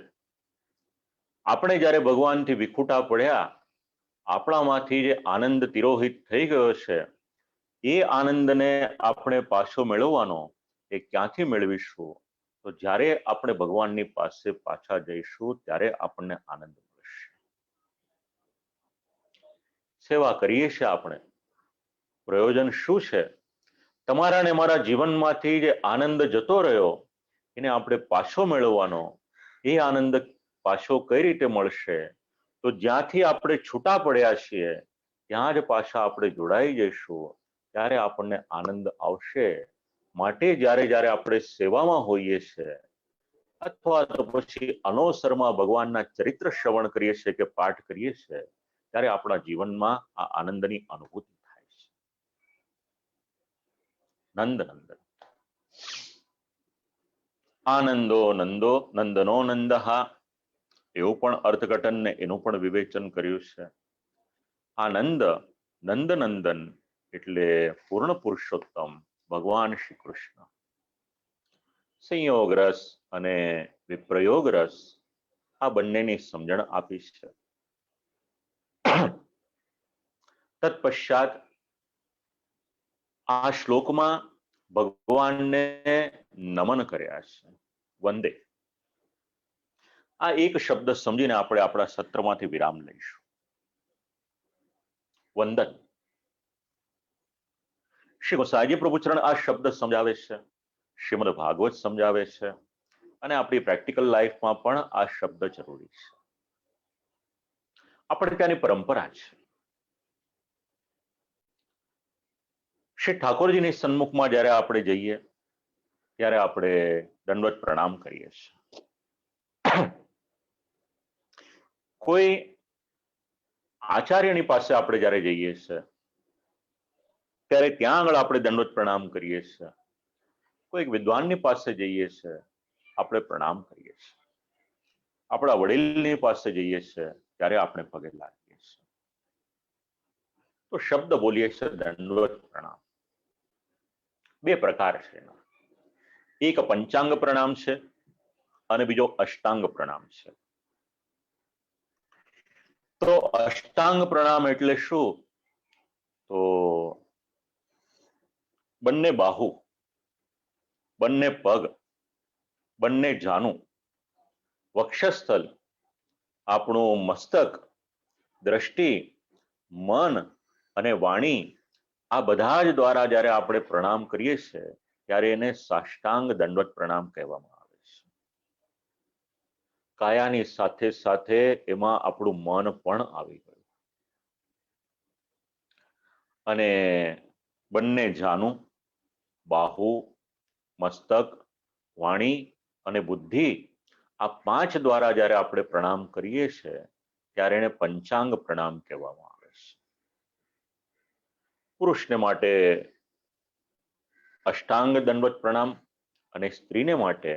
આપણે જ્યારે ભગવાનથી વિખૂટા પડ્યા, આપણામાંથી જે આનંદ તિરોહિત થઈ ગયો છે એ આનંદને આપણે પાછો મેળવવાનો એ ક્યાંથી મેળવીશું? તો જ્યારે આપણે ભગવાનની પાસે પાછા જઈશું ત્યારે આપણને આનંદ મળશે. સેવા કરીએ છીએ આપણે, પ્રયોજન શું છે? તમારા ને મારા જીવનમાંથી જે આનંદ જતો રહ્યો એને આપણે પાછો મેળવવાનો. એ આનંદ પાછો કઈ રીતે મળશે? તો જ્યાંથી આપણે છૂટા પડ્યા છીએ ત્યાં જ પાછા આપણે જોડાઈ જઈશું, ત્યારે આપણને આનંદ આવશે. માટે જ્યારે જ્યારે આપણે સેવામાં હોઈએ છીએ અથવા તો પછી અનોસરમાં ભગવાનના ચરિત્ર શ્રવણ કરીએ છીએ કે પાઠ કરીએ છીએ, ત્યારે આપણા જીવનમાં આ આનંદની અનુભૂતિ થાય છે. નંદ નંદન આનંદો નંદો નંદનો નંદહા, એવું પણ અર્થઘટન ને એનું પણ વિવેચન કર્યું છે. આનંદ નંદનંદન એટલે પૂર્ણ પુરુષોત્તમ ભગવાન શ્રી કૃષ્ણ. સંયોગ રસ અને વિપ્રયોગ રસ આ બંનેની સમજણ આપી છે. તત્પશ્ચાત આ શ્લોકમાં ભગવાનને નમન કર્યા છે, વંદે. આ એક શબ્દ સમજીને આપણે આપણા સત્રમાંથી વિરામ લઈશું. વંદન. શ્રી ગોસાઈજી પ્રભુચરણ આ શબ્દ સમજાવે છે, શ્રીમદ ભાગવત સમજાવે છે, અને આપણી પ્રેક્ટિકલ લાઈફમાં પણ આ શબ્દ જરૂરી છે. આપણે ત્યાંની પરંપરા છે. શ્રી ઠાકોરજીની સન્મુખમાં જ્યારે આપણે જઈએ ત્યારે આપણે દંડવત પ્રણામ કરીએ છીએ. કોઈ આચાર્યની પાસે આપણે જ્યારે જઈએ છીએ ત્યારે ત્યાં આગળ આપણે દંડવત પ્રણામ કરીએ છીએ. કોઈક વિદ્વાનની પાસે જઈએ છીએ આપણે પ્રણામ કરીએ છીએ. આપણા વડીલની પાસે જઈએ છીએ ત્યારે આપણે પગે લાગીએ છીએ. તો શબ્દ બોલીએ છીએ દંડવત પ્રણામ. બે પ્રકાર છે એના. એક પંચાંગ પ્રણામ છે અને બીજો અષ્ટાંગ પ્રણામ છે. તો અષ્ટાંગ પ્રણામ એટલે શું? તો બંને બાહુ, બંને પગ, બંને જાનું, વક્ષસ્થલ, આપણું મસ્તક, દ્રષ્ટિ, મન અને વાણી આ બધા જ દ્વારા જ્યારે આપણે પ્રણામ કરીએ છીએ ત્યારે એને સાષ્ટાંગ દંડવત પ્રણામ કહેવામાં આવે છે. કાયાની સાથે સાથે એમાં આપણું મન પણ આવી ગયું. અને બંને જાનું, બાહુ, મસ્તક, વાણી અને બુદ્ધિ આ પાંચ દ્વારા જ્યારે આપણે પ્રણામ કરીએ છીએ ત્યારે એને પંચાંગ પ્રણામ કહેવામાં આવે છે. પુરુષને માટે અષ્ટાંગ દંડવત પ્રણામ અને સ્ત્રીને માટે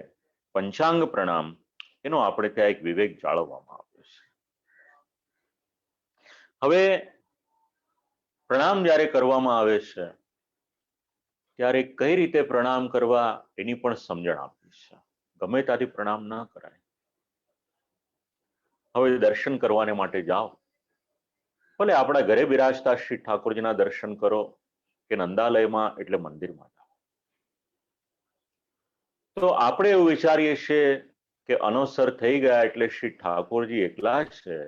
પંચાંગ પ્રણામ, એનો આપણે ત્યાં એક વિવેક જાળવવામાં આવ્યો છે. હવે પ્રણામ જ્યારે કરવામાં આવે છે ત્યારે કઈ રીતે પ્રણામ કરવા એની પણ સમજણ આપી છે. ગમે ત્યાંથી પ્રણામ ના કરાય. હવે દર્શન કરવાને માટે જાઓ, ભલે આપણા ઘરે બિરાજતા શ્રી ઠાકોરજીના દર્શન કરો કે નંદાલયમાં એટલે મંદિરમાં જાઓ. તો આપણે એવું વિચારીએ છીએ કે અનોસર થઈ ગયા એટલે શ્રી ઠાકોરજી એકલા જ છે,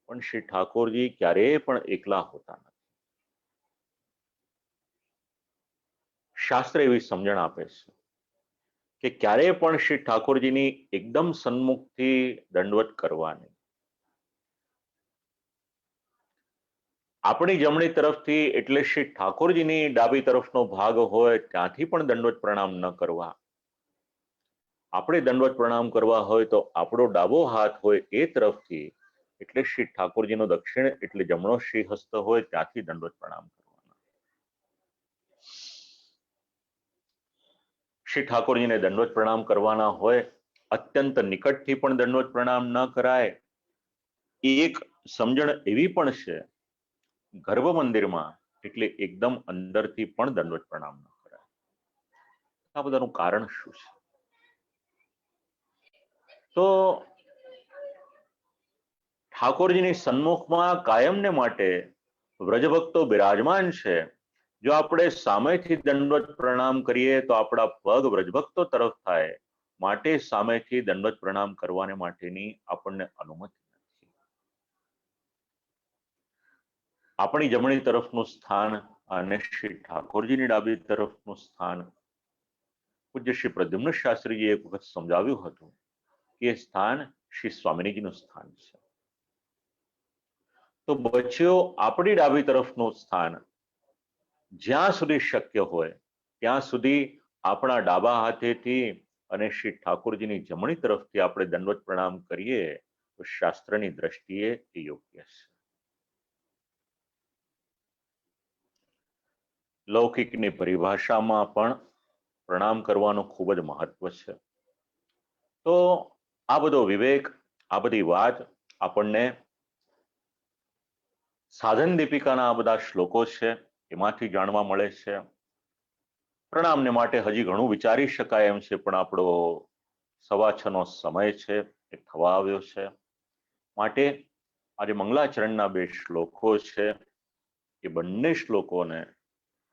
પણ શ્રી ઠાકોરજી ક્યારેય પણ એકલા હોતા નથી. શાસ્ત્ર એવી સમજણ આપે છે કે ક્યારેય પણ શ્રી ઠાકોરજીની એકદમ સન્મુખથી દંડવત કરવાની. આપણી જમણી તરફથી એટલે શ્રી ઠાકોરજીની ડાબી તરફનો ભાગ હોય ત્યાંથી પણ દંડવત પ્રણામ ન કરવા. આપણે દંડવત પ્રણામ કરવા હોય તો આપણો ડાબો હાથ હોય એ તરફથી એટલે શ્રી ઠાકોરજીનો દક્ષિણ એટલે જમણો શ્રી હસ્ત હોય ત્યાંથી દંડવત પ્રણામ કરવાના. શ્રી ઠાકોરજીને દંડવત પ્રણામ કરવાના હોય, અત્યંત નિકટથી પણ દંડવત પ્રણામ ન કરાય. એક સમજણ એવી પણ છે, ગર્ભ મંદિરમાં એટલે એકદમ અંદરથી પણ દંડવત પ્રણામ ન કરાય. આ બધાનું કારણ શું છે? તો ઠાકોરજીની સન્મુખમાં કાયમને માટે વ્રજભક્તો બિરાજમાન છે. જો આપણે સામેથી દંડવત પ્રણામ કરીએ તો આપણા પગ વ્રજભક્તો તરફ થાય, માટે સામેથી દંડવત પ્રણામ કરવાને માટેની આપણને અનુમતિ નથી. આપણી જમણી તરફનું સ્થાન અને શ્રી ઠાકોરજીની ડાબી તરફનું સ્થાન પૂજ્ય શ્રી પ્રદ્યુમ્ન શાસ્ત્રીજીએ એક વખત સમજાવ્યું હતું કે એ સ્થાન શ્રી સ્વામિનીજીનું સ્થાન છે. તો બચ્યો આપણી ડાબી તરફનું સ્થાન જ્યાં સુધી શક્ય હોય ત્યાં સુધી આપણા ડાબા હાથેથી અને શ્રી ઠાકોરજીની જમણી તરફથી આપણે દંડવત પ્રણામ કરીએ તો શાસ્ત્રની દ્રષ્ટિએ એ યોગ્ય છે. લૌકિકની પરિભાષામાં પણ પ્રણામ કરવાનું ખૂબ જ મહત્વ છે. તો આ બધો વિવેક, આ બધી વાત આપણને સાધન દીપિકાના આ બધા શ્લોકો છે એમાંથી જાણવા મળે છે. પ્રણામને માટે હજી ઘણું વિચારી શકાય એમ છે, પણ આપણો 6:15નો સમય છે એ થવા આવ્યો છે. માટે આજે મંગલાચરણના 2 શ્લોકો છે એ બંને શ્લોકોને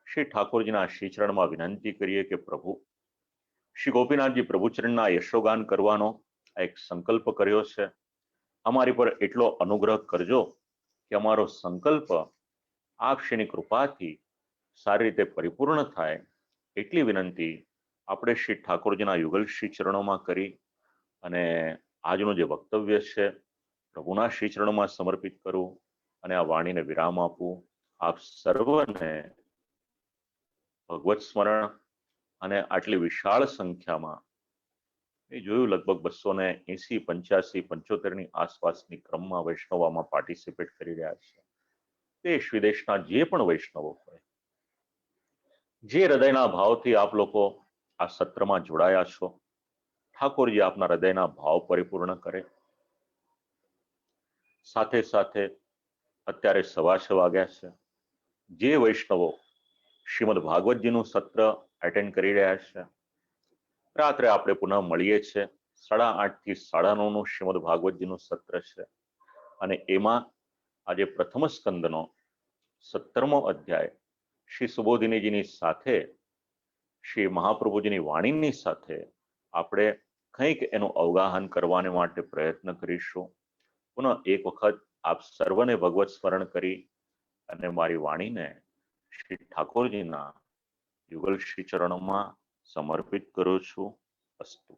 શ્રી ઠાકોરજીના શ્રીચરણમાં વિનંતી કરીએ કે પ્રભુ, શ્રી ગોપીનાથજી પ્રભુચરણના યશોગાન કરવાનો આ એક સંકલ્પ કર્યો છે. અમારી પર એટલો અનુગ્રહ કરજો કે અમારો સંકલ્પ આપ શ્રીની કૃપાથી સારી રીતે પરિપૂર્ણ થાય, એટલી વિનંતી આપણે શ્રી ઠાકોરજીના યુગલ શ્રી ચરણોમાં કરી અને આજનું જે વક્તવ્ય છે પ્રભુના શ્રી ચરણોમાં સમર્પિત કરું અને આ વાણીને વિરામ આપું. આપ સર્વને ભગવત સ્મરણ અને આટલી વિશાળ સંખ્યામાં, એ જોયું લગભગ 280, 85, 75ની આસપાસની ક્રમમાં વૈષ્ણવમાં પાર્ટિસિપેટ કરી રહ્યા છે. દેશ વિદેશના જે પણ વૈષ્ણવો હોય, જે હૃદયના ભાવથી આપ લોકો આ સત્રમાં જોડાયા છો, ઠાકોરજી આપના હૃદયના ભાવ પરિપૂર્ણ કરે. સાથે સાથે અત્યારે 6:15 વાગ્યા છે. જે વૈષ્ણવો શ્રીમદ ભાગવતજીનું સત્ર એટેન્ડ કરી રહ્યા છે, રાત્રે આપણે પુનઃ મળીએ છીએ. 8:30 થી 9:30નું શ્રીમદ ભાગવતજીનું સત્ર છે અને એમાં આજે પ્રથમ સ્કંદનો 17મો અધ્યાય શ્રી સુબોધિનીજીની સાથે, શ્રી મહાપ્રભુજીની વાણીની સાથે આપણે કંઈક એનું અવગાહન કરવાને માટે પ્રયત્ન કરીશું. પુનઃ એક વખત આપ સર્વને ભગવત સ્મરણ કરી અને મારી વાણીને શ્રી ઠાકોરજીના યુગલ શ્રી ચરણોમાં સમર્પિત કરું છું. અસ્તુ.